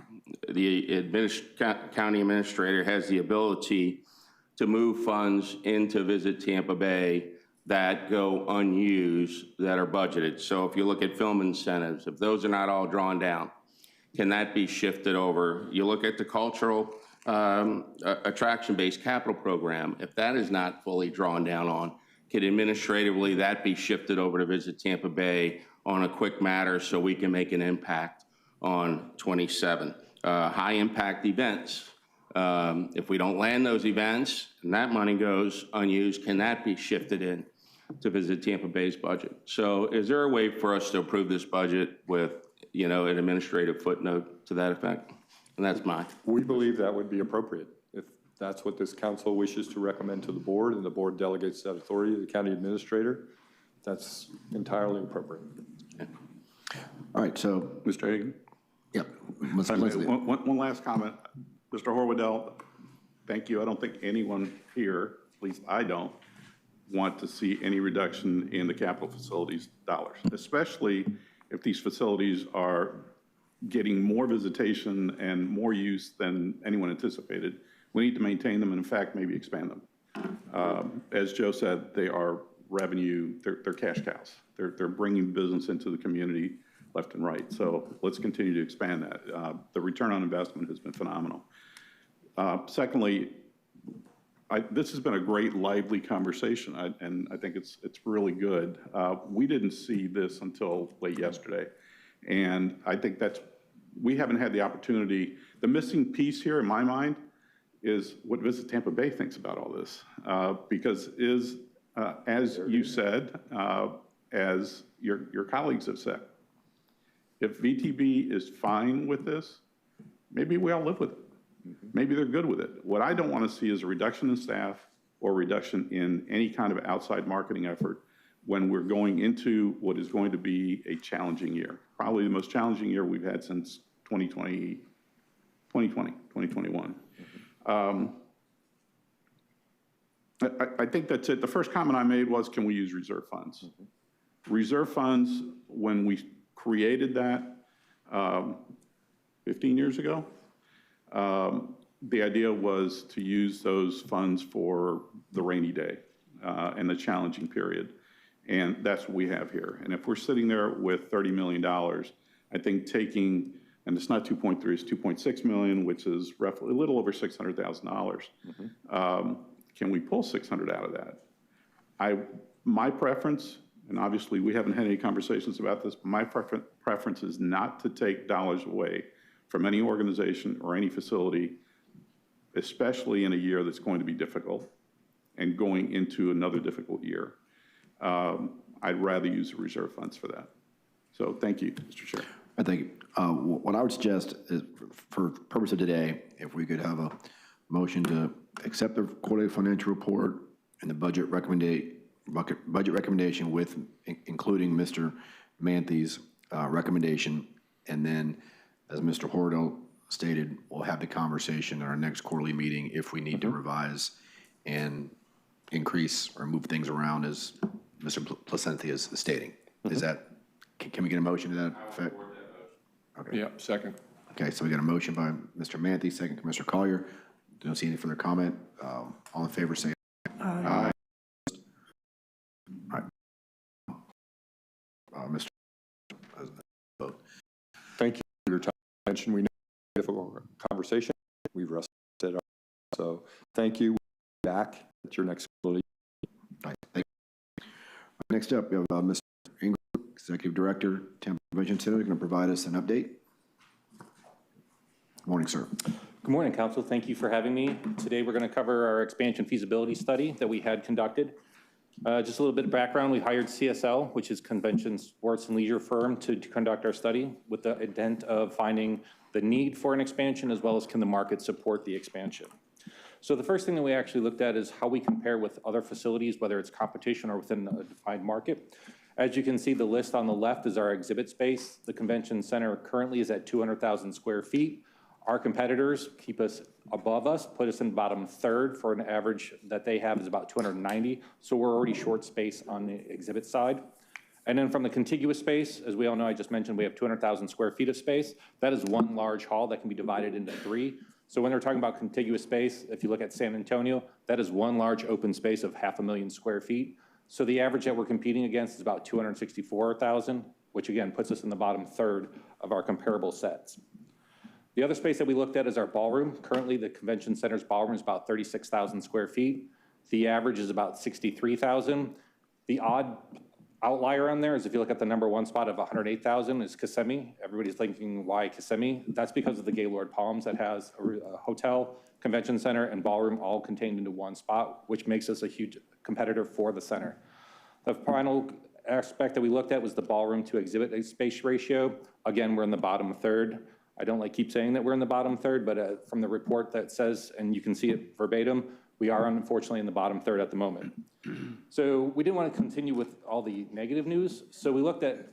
county administrator has the ability to move funds into Visit Tampa Bay that go unused that are budgeted? So if you look at film incentives, if those are not all drawn down, can that be shifted over? You look at the cultural attraction-based capital program, if that is not fully drawn down on, can administratively that be shifted over to Visit Tampa Bay on a quick matter so we can make an impact on 27? High impact events. If we don't land those events and that money goes unused, can that be shifted in to Visit Tampa Bay's budget? So is there a way for us to approve this budget with, an administrative footnote to that effect? And that's mine. We believe that would be appropriate. If that's what this council wishes to recommend to the board and the board delegates that authority to the county administrator, that's entirely appropriate. Okay. All right, so. Mr. Hagan? Yep. One last comment. Mr. Horwedel, thank you. I don't think anyone here, at least I don't, want to see any reduction in the capital facilities dollars, especially if these facilities are getting more visitation and more use than anyone anticipated. We need to maintain them and, in fact, maybe expand them. As Joe said, they are revenue, they're cash cows. They're bringing business into the community left and right. So let's continue to expand that. The return on investment has been phenomenal. Secondly, this has been a great, lively conversation, and I think it's really good. We didn't see this until late yesterday, and I think we haven't had the opportunity. The missing piece here, in my mind, is what Visit Tampa Bay thinks about all this, because as you said, as your colleagues have said, if VTB is fine with this, maybe we all live with it. Maybe they're good with it. What I don't want to see is a reduction in staff or reduction in any kind of outside marketing effort when we're going into what is going to be a challenging year. Probably the most challenging year we've had since 2021. I think that's it. The first comment I made was, can we use reserve funds? Reserve funds, when we created that 15 years ago, the idea was to use those funds for the rainy day and the challenging period. And that's what we have here. And if we're sitting there with $30 million, I think taking, and it's not 2.3, it's 2.6 million, which is roughly a little over $600,000. Can we pull 600 out of that? My preference, and obviously we haven't had any conversations about this, but my preference is not to take dollars away from any organization or any facility, especially in a year that's going to be difficult and going into another difficult year. I'd rather use the reserve funds for that. So thank you, Mr. Chair. I think what I would suggest is, for the purpose of today, if we could have a motion to accept the quarterly financial report and the budget recommendation with including Mr. Manthi's recommendation, and then, as Mr. Hordell stated, we'll have the conversation at our next quarterly meeting if we need to revise and increase or move things around, as Mr. Placencia is stating. Is that, can we get a motion to that effect? Okay. Yeah, second. Okay, so we got a motion by Mr. Manthi, second Commissioner Collier. Don't see any further comment. All in favor say aye. Aye. Mr. Vote. Thank you for your time. We know it's a difficult conversation. We've rested our, so thank you. Back at your next quarterly. Thank you. Next up, we have Mr. Ingram, Executive Director, Tampa Convention Center, going to provide us an update. Good morning, sir. Good morning, Council. Thank you for having me. Today we're going to cover our expansion feasibility study that we had conducted. Just a little bit of background, we hired CSL, which is Convention Sports and Leisure firm, to conduct our study with the intent of finding the need for an expansion as well as can the market support the expansion. So the first thing that we actually looked at is how we compare with other facilities, whether it's competition or within a defined market. As you can see, the list on the left is our exhibit space. The convention center currently is at 200,000 square feet. Our competitors keep us above us, put us in the bottom third for an average that they have is about 290. So we're already short space on the exhibit side. And then from the contiguous space, as we all know, I just mentioned we have 200,000 square feet of space. That is one large hall that can be divided into three. So when they're talking about contiguous space, if you look at San Antonio, that is one large open space of 500,000 square feet. So the average that we're competing against is about 264,000, which again puts us in the bottom third of our comparable sets. The other space that we looked at is our ballroom. Currently, the convention center's ballroom is about 36,000 square feet. The average is about 63,000. The odd outlier on there is if you look at the number one spot of 108,000 is Kissimmee. Everybody's thinking, why Kissimmee? That's because of the Gaylord Palms that has a hotel, convention center, and ballroom all contained into one spot, which makes us a huge competitor for the center. The final aspect that we looked at was the ballroom to exhibit space ratio. Again, we're in the bottom third. I don't keep saying that we're in the bottom third, but from the report that says, and you can see it verbatim, we are unfortunately in the bottom third at the moment. So we didn't want to continue with all the negative news. So we looked at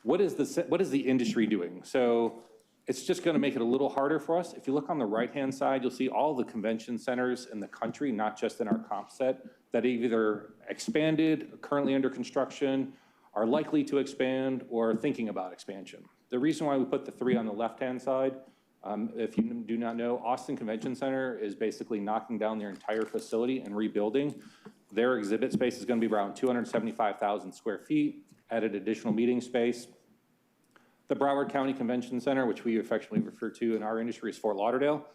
what is the industry doing? So it's just going to make it a little harder for us. If you look on the right-hand side, you'll see all the convention centers in the country, not just in our comp set, that either expanded, currently under construction, are likely to expand, or thinking about expansion. The reason why we put the three on the left-hand side, if you do not know, Austin Convention Center is basically knocking down their entire facility and rebuilding. Their exhibit space is going to be around 275,000 square feet, added additional meeting space. The Broward County Convention Center, which we affectionately refer to in our industry as Fort Lauderdale,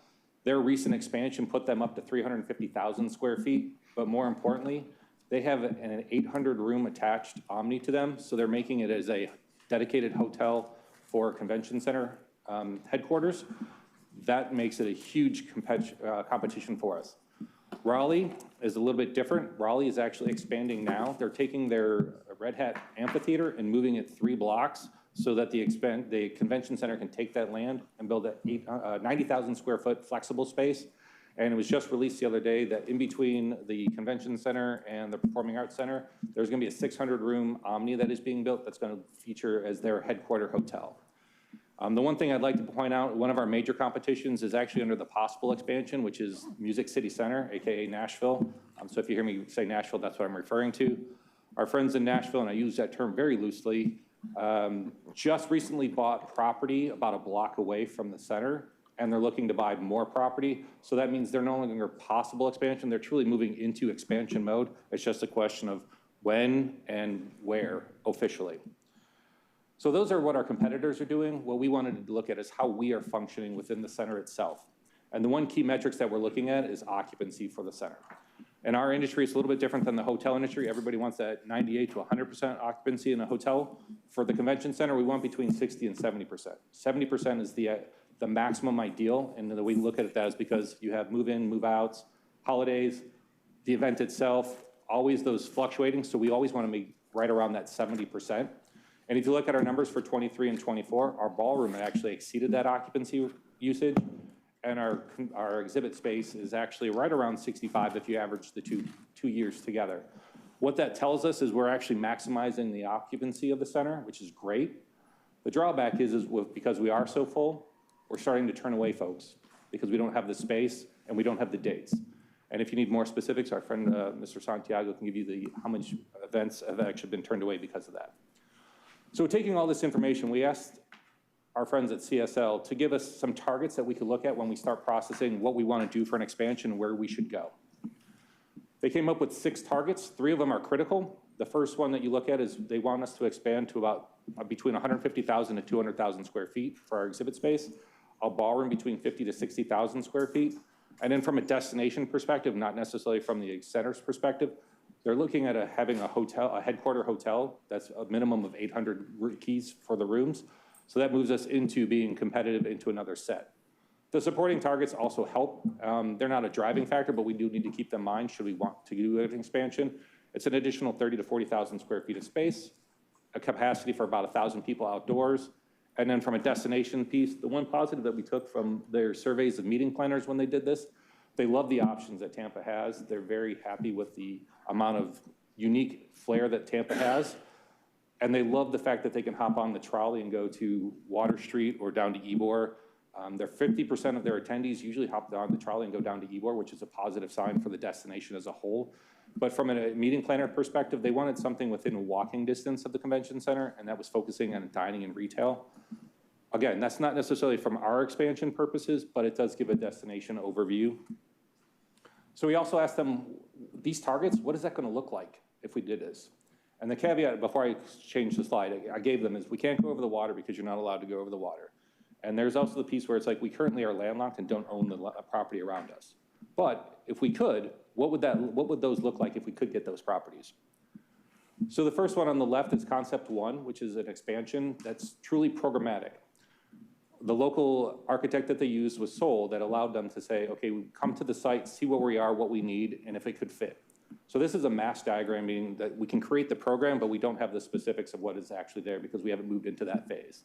Their recent expansion put them up to 350,000 square feet, but more importantly, they have an 800-room attached Omni to them, so they're making it as a dedicated hotel for convention center headquarters. That makes it a huge competition for us. Raleigh is a little bit different. Raleigh is actually expanding now. They're taking their Red Hat amphitheater and moving it 3 blocks so that the convention center can take that land and build a 90,000 square foot flexible space. And it was just released the other day that in between the convention center and the performing arts center, there's gonna be a 600-room Omni that is being built that's gonna feature as their headquarter hotel. The one thing I'd like to point out, one of our major competitions is actually under the possible expansion, which is Music City Center, AKA Nashville. So if you hear me say Nashville, that's what I'm referring to. Our friends in Nashville, and I use that term very loosely, just recently bought property about a block away from the center, and they're looking to buy more property. So that means they're no longer possible expansion. They're truly moving into expansion mode. It's just a question of when and where officially. So those are what our competitors are doing. What we wanted to look at is how we are functioning within the center itself. And the one key metrics that we're looking at is occupancy for the center. In our industry, it's a little bit different than the hotel industry. Everybody wants that 98 to 100% occupancy in a hotel. For the convention center, we want between 60 and 70%. 70% is the maximum ideal, and the way we look at it that is because you have move-in, move-outs, holidays, the event itself, always those fluctuating, so we always want to make right around that 70%. And if you look at our numbers for 23 and 24, our ballroom actually exceeded that occupancy usage, and our exhibit space is actually right around 65 if you average the two years together. What that tells us is we're actually maximizing the occupancy of the center, which is great. The drawback is because we are so full, we're starting to turn away folks because we don't have the space and we don't have the dates. And if you need more specifics, our friend Mr. Santiago can give you how much events have actually been turned away because of that. So taking all this information, we asked our friends at CSL to give us some targets that we could look at when we start processing what we want to do for an expansion and where we should go. They came up with 6 targets. 3 of them are critical. The first one that you look at is they want us to expand to about between 150,000 to 200,000 square feet for our exhibit space, a ballroom between 50 to 60,000 square feet. And then from a destination perspective, not necessarily from the center's perspective, they're looking at having a headquarter hotel that's a minimum of 800 keys for the rooms. So that moves us into being competitive into another set. The supporting targets also help. They're not a driving factor, but we do need to keep them in mind should we want to do an expansion. It's an additional 30 to 40,000 square feet of space, a capacity for about 1,000 people outdoors. And then from a destination piece, the one positive that we took from their surveys of meeting planners when they did this, they love the options that Tampa has. They're very happy with the amount of unique flair that Tampa has. And they love the fact that they can hop on the trolley and go to Water Street or down to Ybor. 50% of their attendees usually hop on the trolley and go down to Ybor, which is a positive sign for the destination as a whole. But from a meeting planner perspective, they wanted something within walking distance of the convention center, and that was focusing on dining and retail. Again, that's not necessarily from our expansion purposes, but it does give a destination overview. So we also asked them, these targets, what is that going to look like if we did this? And the caveat, before I change the slide, I gave them is we can't go over the water because you're not allowed to go over the water. And there's also the piece where it's like we currently are landlocked and don't own the property around us. But if we could, what would those look like if we could get those properties? So the first one on the left is concept 1, which is an expansion that's truly programmatic. The local architect that they used was Seoul that allowed them to say, okay, we come to the site, see where we are, what we need, and if it could fit. So this is a mass diagram, meaning that we can create the program, but we don't have the specifics of what is actually there because we haven't moved into that phase.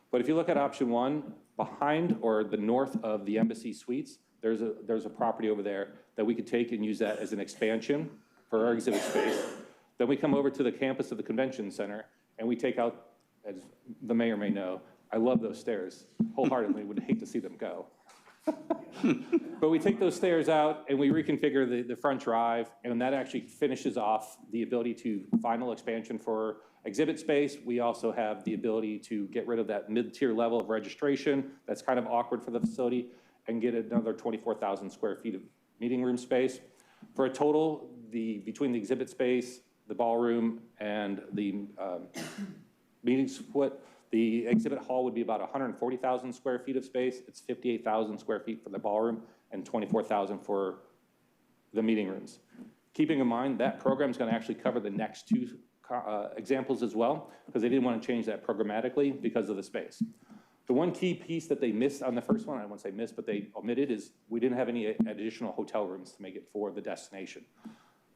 But if you look at option 1, behind or the north of the Embassy Suites, there's a property over there that we could take and use that as an expansion for our exhibit space. Then we come over to the campus of the convention center and we take out, as the mayor may know, I love those stairs. Wholeheartedly would hate to see them go. But we take those stairs out and we reconfigure the front drive, and that actually finishes off the ability to final expansion for exhibit space. We also have the ability to get rid of that mid-tier level of registration that's kind of awkward for the facility and get another 24,000 square feet of meeting room space. For a total, between the exhibit space, the ballroom, and the meeting split, the exhibit hall would be about 140,000 square feet of space. It's 58,000 square feet for the ballroom and $24,000 for the meeting rooms. Keeping in mind that program is going to actually cover the next two examples as well, because they didn't want to change that programmatically because of the space. The one key piece that they missed on the first one, I won't say missed, but they omitted, is we didn't have any additional hotel rooms to make it for the destination.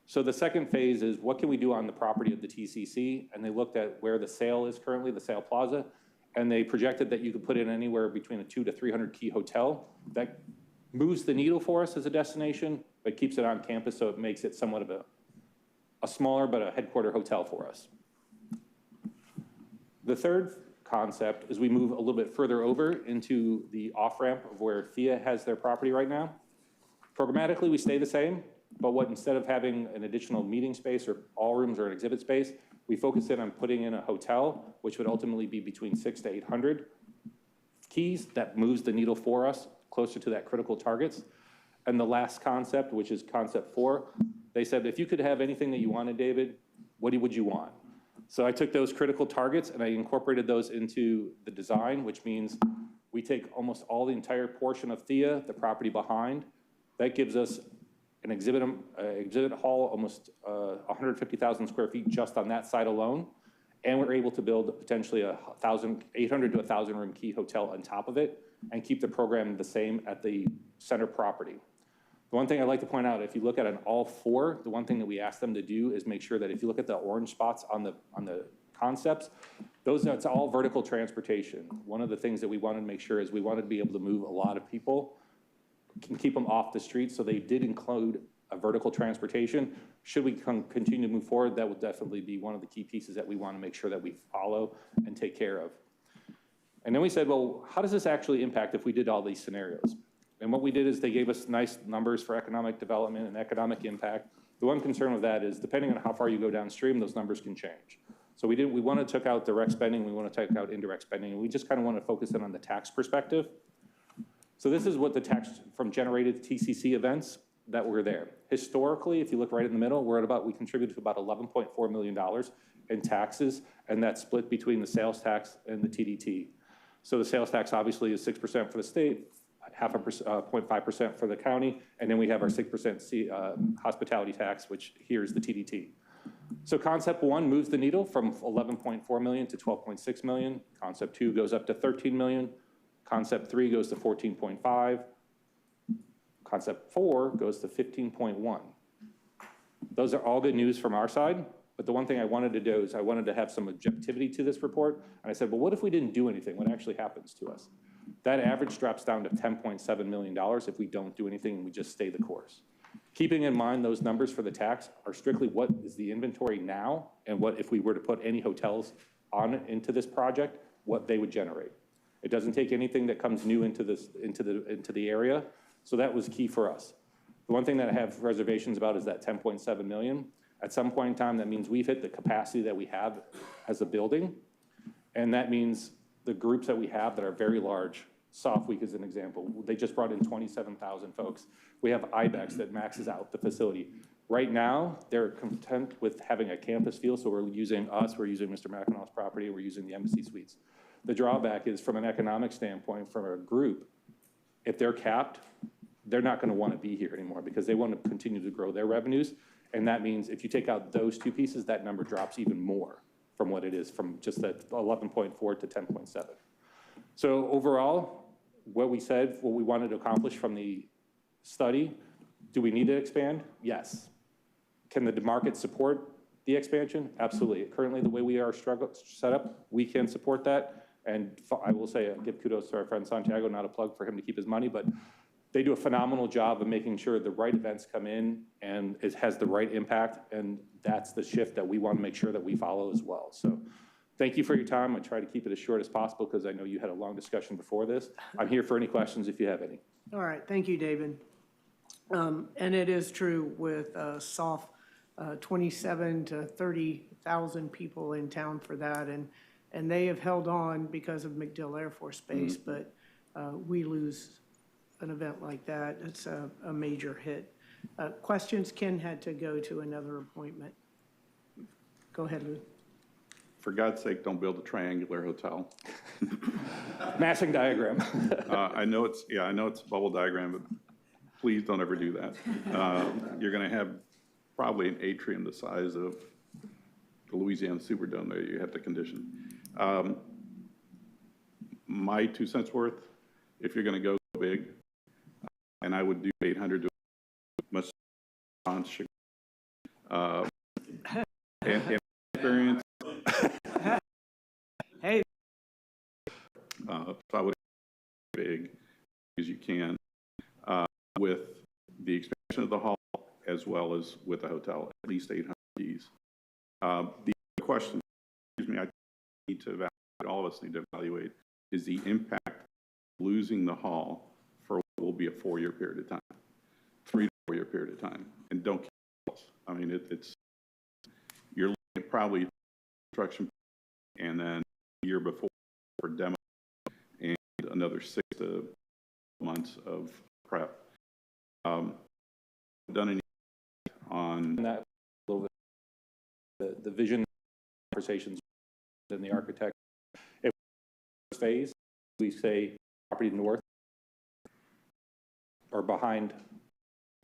So the second phase is what can we do on the property of the TCC? And they looked at where the sale is currently, the sale plaza, and they projected that you could put in anywhere between a 200 to 300 key hotel that moves the needle for us as a destination, but keeps it on campus, so it makes it somewhat of a smaller but a headquarter hotel for us. The third concept is we move a little bit further over into the off-ramp of where Thea has their property right now. Programmatically, we stay the same, but what instead of having an additional meeting space or all rooms or an exhibit space, we focus in on putting in a hotel, which would ultimately be between 600 to 800 keys that moves the needle for us closer to that critical targets. And the last concept, which is concept 4, they said, if you could have anything that you wanted, David, what would you want? So I took those critical targets and I incorporated those into the design, which means we take almost all the entire portion of Thea, the property behind. That gives us an exhibit hall, almost 150,000 square feet just on that side alone. And we're able to build potentially a 800 to 1,000 room key hotel on top of it and keep the program the same at the center property. The one thing I'd like to point out, if you look at an all 4, the one thing that we asked them to do is make sure that if you look at the orange spots on the concepts, that's all vertical transportation. One of the things that we wanted to make sure is we wanted to be able to move a lot of people, can keep them off the street, so they did include a vertical transportation. Should we continue to move forward, that would definitely be one of the key pieces that we want to make sure that we follow and take care of. And then we said, well, how does this actually impact if we did all these scenarios? And what we did is they gave us nice numbers for economic development and economic impact. The one concern with that is depending on how far you go downstream, those numbers can change. So we want to take out direct spending, we want to take out indirect spending, and we just kind of want to focus in on the tax perspective. So this is what the tax from generated TCC events that were there. Historically, if you look right in the middle, we contributed to about $11.4 million in taxes, and that's split between the sales tax and the TDT. So the sales tax obviously is 6% for the state, 0.5% for the county, and then we have our 6% hospitality tax, which here is the TDT. So concept 1 moves the needle from 11.4 million to 12.6 million. Concept 2 goes up to 13 million. Concept 3 goes to 14.5. Concept 4 goes to 15.1. Those are all good news from our side, but the one thing I wanted to do is I wanted to have some objectivity to this report, and I said, well, what if we didn't do anything? What actually happens to us? That average drops down to $10.7 million if we don't do anything and we just stay the course. Keeping in mind those numbers for the tax are strictly what is the inventory now and what if we were to put any hotels into this project, what they would generate. It doesn't take anything that comes new into the area, so that was key for us. The one thing that I have reservations about is that 10.7 million. At some point in time, that means we've hit the capacity that we have as a building, and that means the groups that we have that are very large, Soft Week is an example, they just brought in 27,000 folks. We have IBEX that maxes out the facility. Right now, they're content with having a campus feel, so we're using we're using Mr. McEnall's property, we're using the Embassy Suites. The drawback is from an economic standpoint, from a group, if they're capped, they're not going to want to be here anymore because they want to continue to grow their revenues. And that means if you take out those two pieces, that number drops even more from what it is, from just that 11.4 to 10.7. So overall, what we said, what we wanted to accomplish from the study, do we need to expand? Yes. Can the market support the expansion? Absolutely. Currently, the way we are set up, we can support that. And I will say, give kudos to our friend Santiago, not a plug for him to keep his money, but they do a phenomenal job of making sure the right events come in and it has the right impact, and that's the shift that we want to make sure that we follow as well. So thank you for your time. I try to keep it as short as possible because I know you had a long discussion before this. I'm here for any questions if you have any. All right, thank you, David. And it is true with soft 27 to 30,000 people in town for that, and they have held on because of MacDill Air Force Base, but we lose an event like that. It's a major hit. Questions? Ken had to go to another appointment. Go ahead, Lou. For God's sake, don't build a triangular hotel. Massing diagram. I know it's a bubble diagram, but Please don't ever do that. You're going to have probably an atrium the size of the Louisiana Superdome that you have to condition. My 2 cents worth, if you're going to go big, and I would do 800 to much on and experience. Hey. So I would big as you can with the expansion of the hall as well as with the hotel, at least 800 keys. The question, excuse me, I need to evaluate, all of us need to evaluate, is the impact of losing the hall for what will be a 4-year period of time, 3 to 4 year period of time, and don't keep walls. I mean, it's you're looking at probably construction and then a year before for demo and another 6 to months of prep. Done any on that a little bit, the vision conversations and the architect. If phase, we say property north or behind.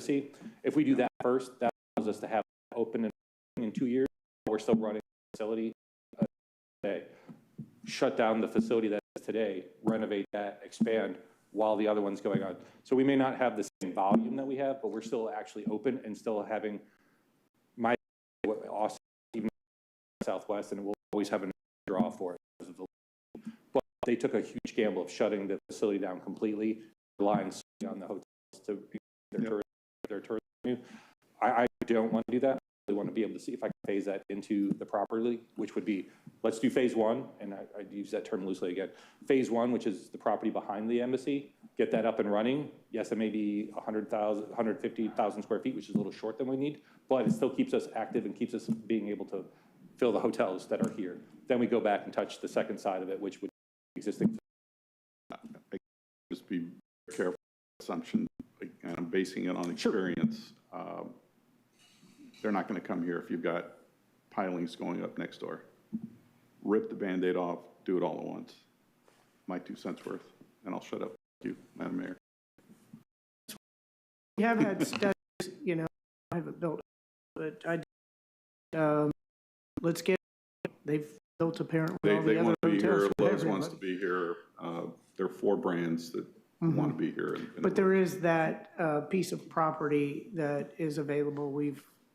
See, if we do that first, that allows us to have it open in 2 years. We're still running the facility today. Shut down the facility that is today, renovate that, expand while the other one's going on. So we may not have the same volume that we have, but we're still actually open and still having my Austin, even Southwest, and we'll always have a draw for it. But they took a huge gamble of shutting the facility down completely, relying on the hotels to their tourism revenue. I don't want to do that. I want to be able to see if I can phase that into the property, which would be, let's do phase 1, and I use that term loosely again. Phase 1, which is the property behind the embassy, get that up and running. Yes, it may be 150,000 square feet, which is a little short than we need, but it still keeps us active and keeps us being able to fill the hotels that are here. Then we go back and touch the second side of it, which would be existing. Just be careful assumption, and I'm basing it on experience. They're not going to come here if you've got pilings going up next door. Rip the Band-Aid off, do it all at once. My 2 cents worth, and I'll shut up. Thank you, Madam Mayor. We have had studies, you know, I haven't built, but let's get, they've built apparently all the other hotels. Lowe's wants to be here. There are 4 brands that want to be here. But there is that piece of property that is available.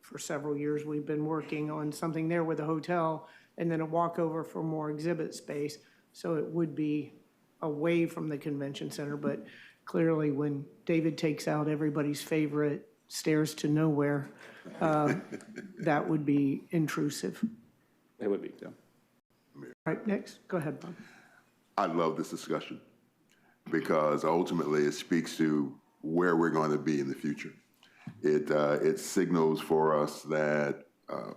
For several years, we've been working on something there with a hotel and then a walkover for more exhibit space. So it would be away from the convention center, but clearly when David takes out everybody's favorite stairs to nowhere, that would be intrusive. It would be, yeah. All right, next, go ahead, Bob. I love this discussion because ultimately it speaks to where we're going to be in the future. It signals for us that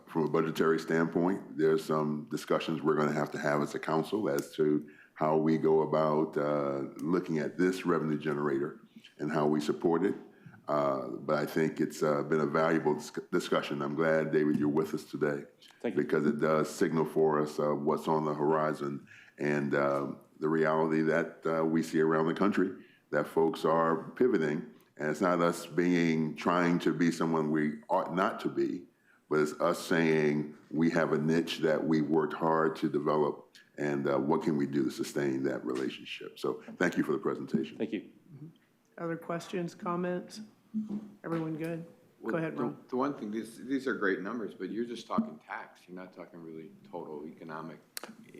from a budgetary standpoint, there's some discussions we're going to have as a council as to how we go about looking at this revenue generator and how we support it. But I think it's been a valuable discussion. I'm glad, David, you're with us today. Thank you. Because it does signal for us what's on the horizon and the reality that we see around the country, that folks are pivoting. And it's not us trying to be someone we ought not to be, but it's us saying we have a niche that we worked hard to develop, and what can we do to sustain that relationship? So thank you for the presentation. Thank you. Other questions, comments? Everyone good? Well, Go ahead, Ron. The one thing, these are great numbers, but you're just talking tax. You're not talking really total economic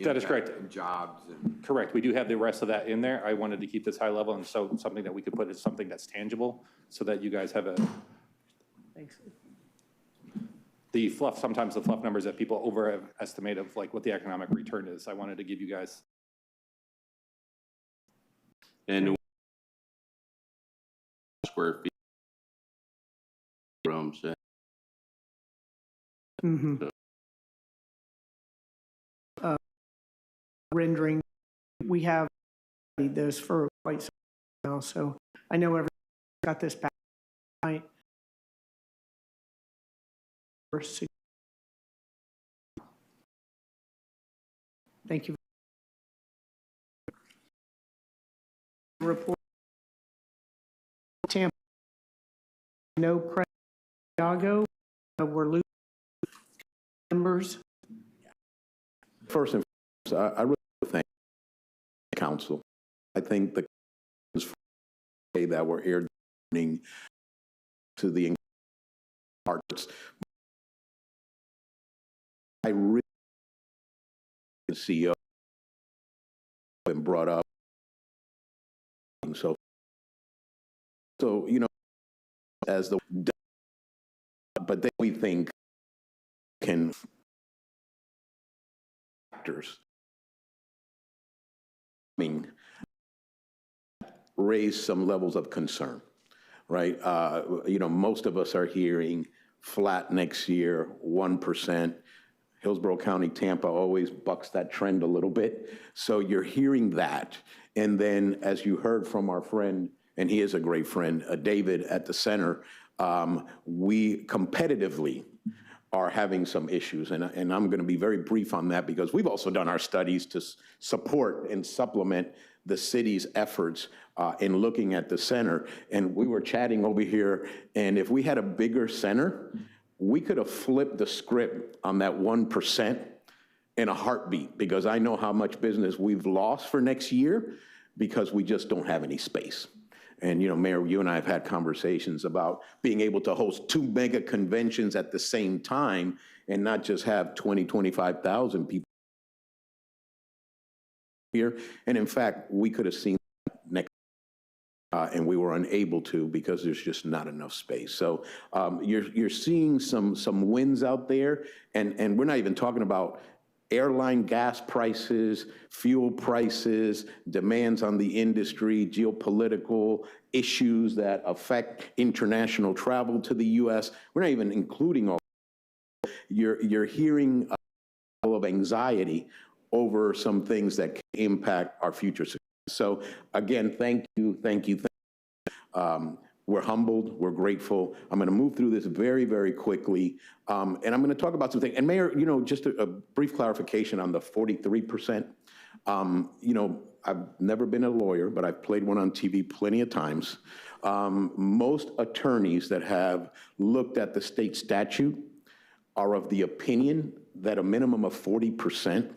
That is correct. and jobs. And correct. We do have the rest of that in there. I wanted to keep this high level, and so something that we could put is something that's tangible so that you guys have a. Thanks. The fluff, sometimes the fluff numbers that people overestimate of like what the economic return is. I wanted to give you guys. And square feet. Rooms. Rendering, we have this for quite some time now, so I know everyone's got this back. Thank you. Report. Tampa No credit to Chicago. We're losing members. First and foremost, I really thank the council. I think the that we're air to the parts. I really the CEO been brought up, so you know, as the but then we think can factors raise some levels of concern, right? You know, most of us are hearing flat next year, 1%. Hillsborough County, Tampa always bucks that trend a little bit. So you're hearing that. And then as you heard from our friend, and he is a great friend, David at the center, we competitively are having some issues. And I'm gonna be very brief on that because we've also done our studies to support and supplement the city's efforts in looking at the center. And we were chatting over here, and if we had a bigger center, we could have flipped the script on that 1% in a heartbeat, because I know how much business we've lost for next year because we just don't have any space. And, you know, Mayor, you and I have had conversations about being able to host 2 mega conventions at the same time and not just have 20, 25,000 people here. And in fact, we could have seen next and we were unable to because there's just not enough space. So you're seeing some wins out there, and we're not even talking about airline gas prices, fuel prices, demands on the industry, geopolitical issues that affect international travel to the U.S. We're not even including all. You're hearing a level of anxiety over some things that can impact our future success. So again, thank you. We're humbled, we're grateful. I'm gonna move through this very, very quickly. And I'm gonna talk about some things. And Mayor, you know, just a brief clarification on the 43%. You know, I've never been a lawyer, but I've played one on TV plenty of times. Most attorneys that have looked at the state statute are of the opinion that a minimum of 40%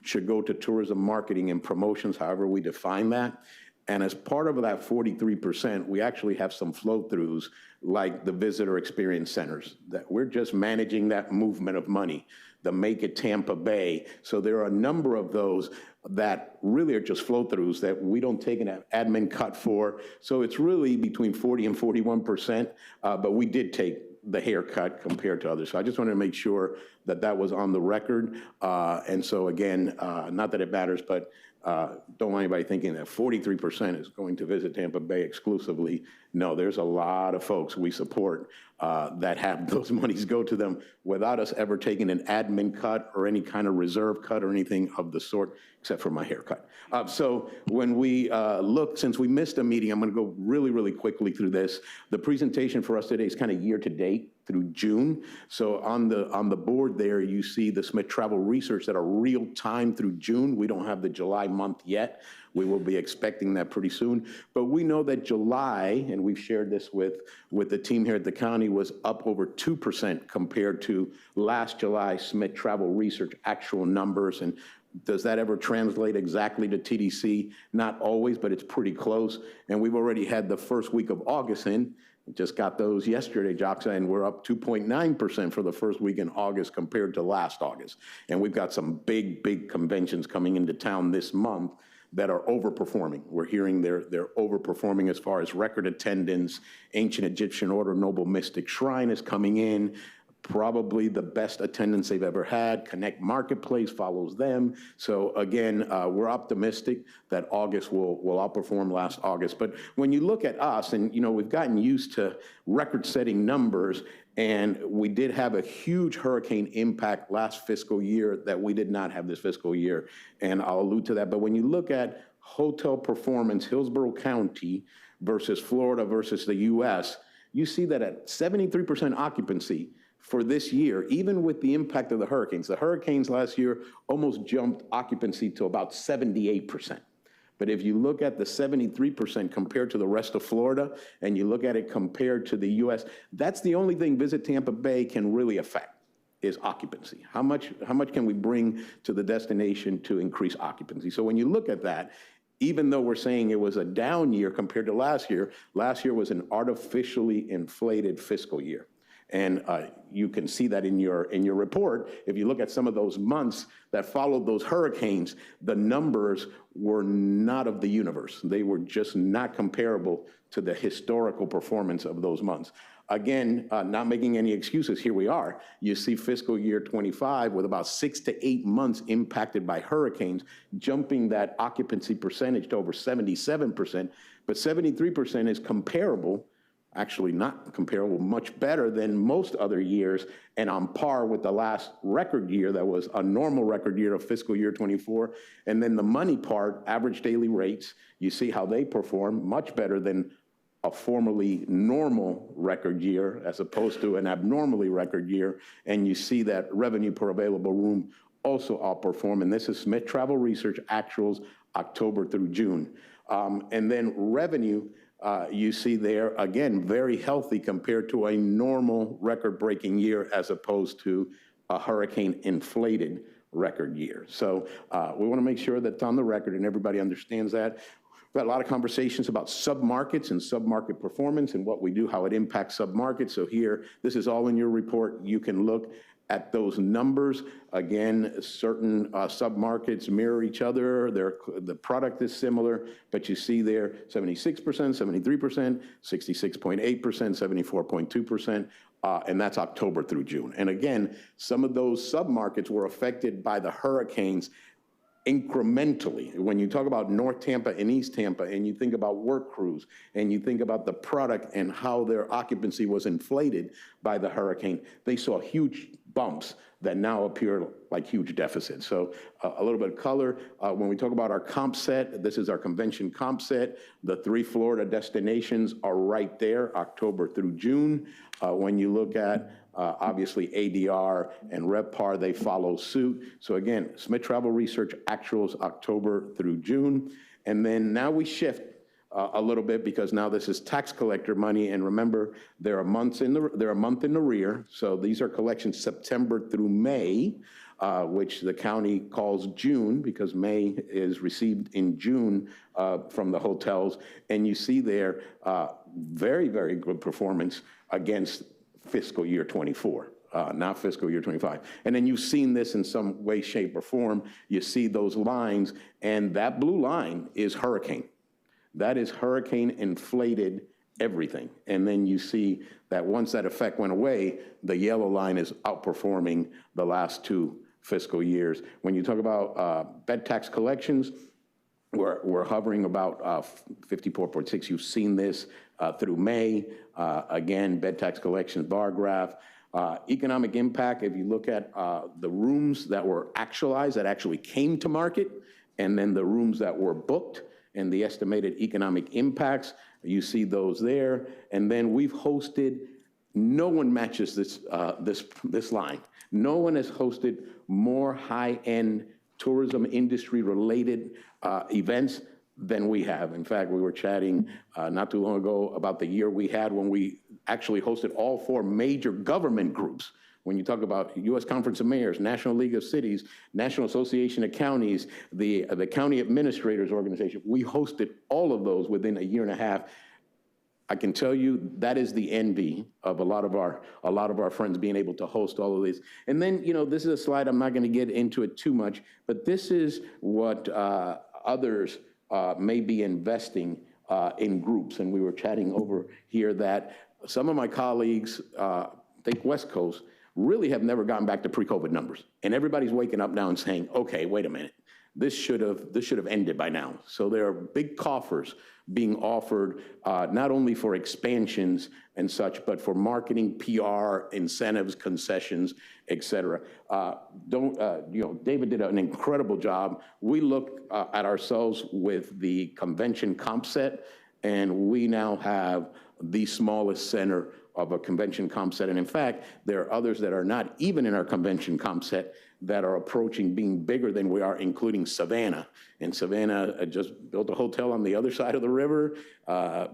should go to tourism marketing and promotions, however we define that. And as part of that 43%, we actually have some flow-throughs like the visitor experience centers, that we're just managing that movement of money, the Make It Tampa Bay. So there are a number of those that really are just flow-throughs that we don't take an admin cut for. So it's really between 40 and 41%, but we did take the haircut compared to others. So I just wanted to make sure that that was on the record. And so again, not that it matters, but don't want anybody thinking that 43% is going to visit Tampa Bay exclusively. No, there's a lot of folks we support that have those monies go to them without us ever taking an admin cut or any kind of reserve cut or anything of the sort, except for my haircut. So when we look, since we missed a meeting, I'm gonna go really, really quickly through this. The presentation for us today is kind of year to date through June. So on the board there, you see the Smith Travel Research that are real time through June. We don't have the July month yet. We will be expecting that pretty soon. But we know that July, and we've shared this with the team here at the county, was up over 2% compared to last July Smith Travel Research actual numbers. And does that ever translate exactly to TDC? Not always, but it's pretty close. And we've already had the first week of August in. Just got those yesterday, Joxa, and we're up 2.9% for the first week in August compared to last August. And we've got some big, big conventions coming into town this month that are overperforming. We're hearing they're overperforming as far as record attendance. Ancient Egyptian Order Noble Mystic Shrine is coming in. Probably the best attendance they've ever had. Connect Marketplace follows them. So again, we're optimistic that August will outperform last August. But when you look at us, and you know, we've gotten used to record-setting numbers, and we did have a huge hurricane impact last fiscal year that we did not have this fiscal year, and I'll allude to that. But when you look at hotel performance, Hillsborough County versus Florida versus the US, you see that at 73% occupancy, for this year, even with the impact of the hurricanes last year almost jumped occupancy to about 78%. But if you look at the 73% compared to the rest of Florida, and you look at it compared to the US, that's the only thing Visit Tampa Bay can really affect, is occupancy. How much can we bring to the destination to increase occupancy? So when you look at that, even though we're saying it was a down year compared to last year was an artificially inflated fiscal year. And you can see that in your report. If you look at some of those months that followed those hurricanes, the numbers were not of the universe. They were just not comparable to the historical performance of those months. Again, not making any excuses, here we are. You see fiscal year 25 with about 6 to 8 months impacted by hurricanes, jumping that occupancy percentage to over 77%, but 73% is comparable, actually not comparable, much better than most other years, and on par with the last record year that was a normal record year of fiscal year 24. And then the money part, average daily rates, you see how they perform, much better than a formerly normal record year as opposed to an abnormally record year. And you see that revenue per available room also outperform. And this is Smith Travel Research actuals October through June. And then revenue, you see there, again, very healthy compared to a normal record-breaking year as opposed to a hurricane-inflated record year. So we want to make sure that's on the record and everybody understands that. We've had a lot of conversations about submarkets and submarket performance and what we do, how it impacts submarkets. So here, this is all in your report. You can look at those numbers. Again, certain submarkets mirror each other. The product is similar, but you see there 76%, 73%, 66.8%, 74.2%, and that's October through June. And again, some of those submarkets were affected by the hurricanes incrementally. When you talk about North Tampa and East Tampa, and you think about work crews, and you think about the product and how their occupancy was inflated by the hurricane, they saw huge bumps that now appear like huge deficits. So a little bit of color. When we talk about our comp set, this is our convention comp set. The 3 Florida destinations are right there, October through June. When you look at obviously ADR and RevPAR, they follow suit. So again, Smith Travel Research actuals October through June. And then now we shift a little bit because now this is tax collector money. And remember, they're a month in the rear. So these are collections September through May, which the county calls June because May is received in June from the hotels. And you see there very, very good performance against fiscal year 24, not fiscal year 25. And then you've seen this in some way, shape, or form. You see those lines, and that blue line is hurricane. That is hurricane inflated everything. And then you see that once that effect went away, the yellow line is outperforming the last 2 fiscal years. When you talk about bed tax collections, we're hovering about 54.6. You've seen this through May. Again, bed tax collections bar graph. Economic impact, if you look at the rooms that were actualized, that actually came to market, and then the rooms that were booked and the estimated economic impacts, you see those there. And then we've hosted, no one matches this line. No one has hosted more high-end tourism industry related events than we have. In fact, we were chatting not too long ago about the year we had when we actually hosted all 4 major government groups. When you talk about U.S. Conference of Mayors, National League of Cities, National Association of Counties, the County Administrators Organization, we hosted all of those within a year and a half. I can tell you that is the envy of a lot of our friends being able to host all of these. And then, you know, this is a slide, I'm not going to get into it too much, but this is what others may be investing in groups. And we were chatting over here that some of my colleagues, think West Coast, really have never gotten back to pre-COVID numbers. And everybody's waking up now and saying, okay, wait a minute, this should have ended by now. So there are big coffers being offered, not only for expansions and such, but for marketing, PR, incentives, concessions, et cetera. David did an incredible job. We look at ourselves with the convention comp set, and we now have the smallest center of a convention comp set. And in fact, there are others that are not even in our convention comp set that are approaching being bigger than we are, including Savannah. And Savannah just built a hotel on the other side of the river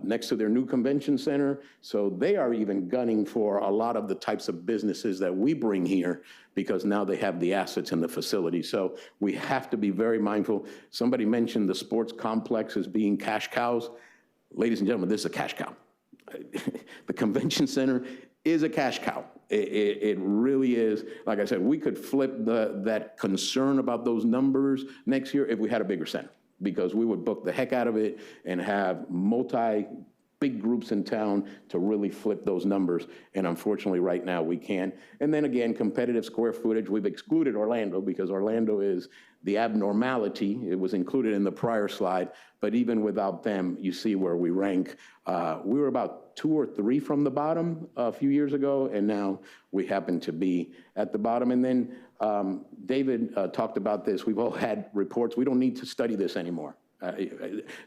next to their new convention center. So they are even gunning for a lot of the types of businesses that we bring here because now they have the assets and the facility. So we have to be very mindful. Somebody mentioned the sports complex as being cash cows. Ladies and gentlemen, this is a cash cow. The convention center is a cash cow. It really is. Like I said, we could flip that concern about those numbers next year if we had a bigger center, because we would book the heck out of it and have big groups in town to really flip those numbers. And unfortunately, right now, we can't. And then again, competitive square footage, we've excluded Orlando because Orlando is the abnormality. It was included in the prior slide, but even without them, you see where we rank. We were about 2 or 3 from the bottom a few years ago, and now we happen to be at the bottom. And then David talked about this. We've all had reports. We don't need to study this anymore.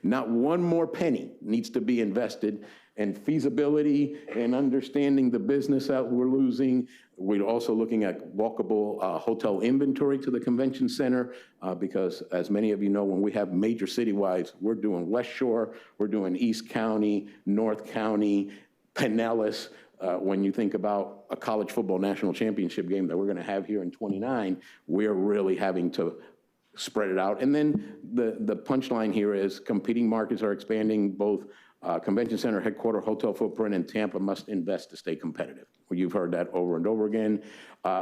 Not one more penny needs to be invested in feasibility and understanding the business that we're losing. We're also looking at walkable hotel inventory to the convention center because, as many of you know, when we have major citywides, we're doing West Shore, we're doing East County, North County, Pinellas. When you think about a college football national championship game that we're going to have here in 29, we're really having to spread it out. And then the punchline here is competing markets are expanding. Both convention center, headquarter, hotel footprint, and Tampa must invest to stay competitive. Well, you've heard that over and over again.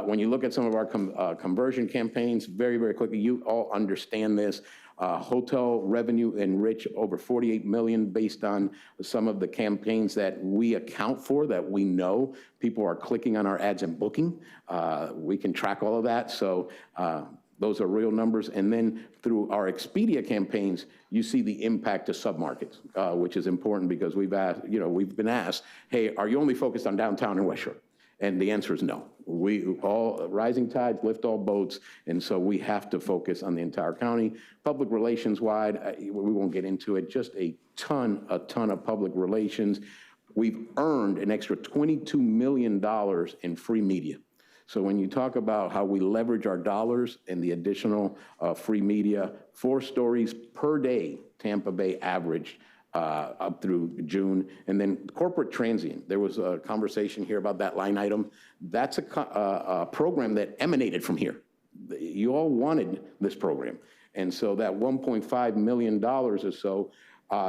When you look at some of our conversion campaigns, very, very quickly, you all understand this. Hotel revenue enrich over 48 million based on some of the campaigns that we account for, that we know people are clicking on our ads and booking. We can track all of that. So those are real numbers. And then through our Expedia campaigns, you see the impact to submarkets, which is important because we've been asked, hey, are you only focused on downtown and West Shore? And the answer is no. Rising tides lift all boats, and so we have to focus on the entire county. Public relations wide, we won't get into it, just a ton of public relations. We've earned an extra $22 million in free media. So when you talk about how we leverage our dollars and the additional free media, 4 stories per day, Tampa Bay averaged up through June. And then corporate transient, there was a conversation here about that line item. That's a program that emanated from here. You all wanted this program. And so that $1.5 million or so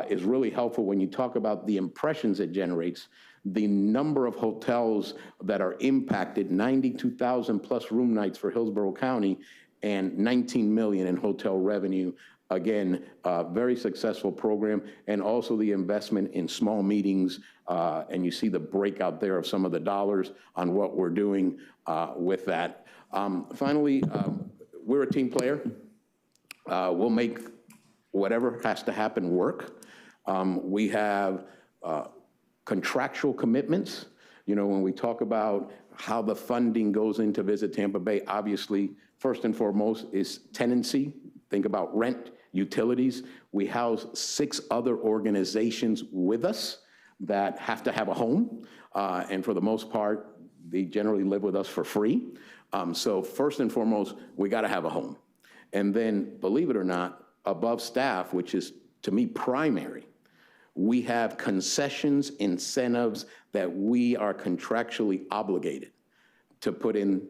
is really helpful when you talk about the impressions it generates, the number of hotels that are impacted, 92,000 plus room nights for Hillsborough County, and 19 million in hotel revenue. Again, very successful program, and also the investment in small meetings, and you see the breakout there of some of the dollars on what we're doing with that. Finally, we're a team player. We'll make whatever has to happen work. We have contractual commitments. You know, when we talk about how the funding goes into Visit Tampa Bay, obviously, first and foremost is tenancy. Think about rent, utilities. We house 6 other organizations with us that have to have a home. And for the most part, they generally live with us for free. So first and foremost, we gotta have a home. And then, believe it or not, above staff, which is to me primary, we have concessions, incentives that we are contractually obligated to put into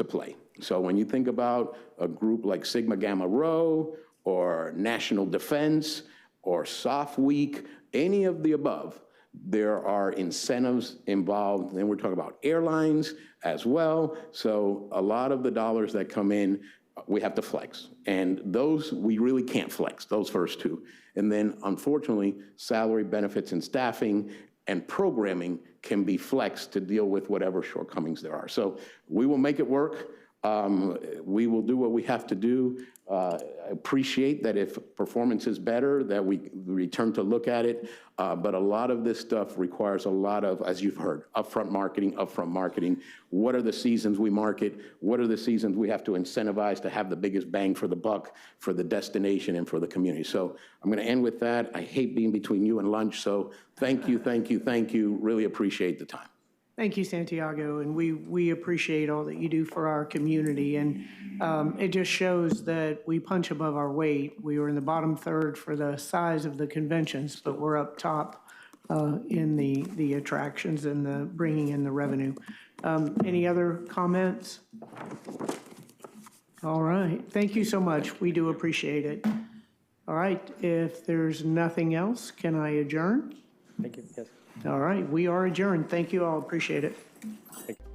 play. So when you think about a group like Sigma Gamma Rho or National Defense or Soft Week, any of the above, there are incentives involved. Then we're talking about airlines as well. So a lot of the dollars that come in, we have to flex. And those, we really can't flex, those first 2. And then, unfortunately, salary, benefits, and staffing and programming can be flexed to deal with whatever shortcomings there are. So we will make it work. We will do what we have to do. I appreciate that if performance is better, that we return to look at it. But a lot of this stuff requires a lot of, as you've heard, upfront marketing. What are the seasons we market? What are the seasons we have to incentivize to have the biggest bang for the buck for the destination and for the community? So I'm going to end with that. I hate being between you and lunch. So thank you. Really appreciate the time. Thank you, Santiago, and we appreciate all that you do for our community. And it just shows that we punch above our weight. We were in the bottom third for the size of the conventions, but we're up top in the attractions and the bringing in the revenue. Any other comments? All right, thank you so much. We do appreciate it. All right, if there's nothing else, can I adjourn? Thank you. Yes. All right, we are adjourned. Thank you all. Appreciate it. Thank you.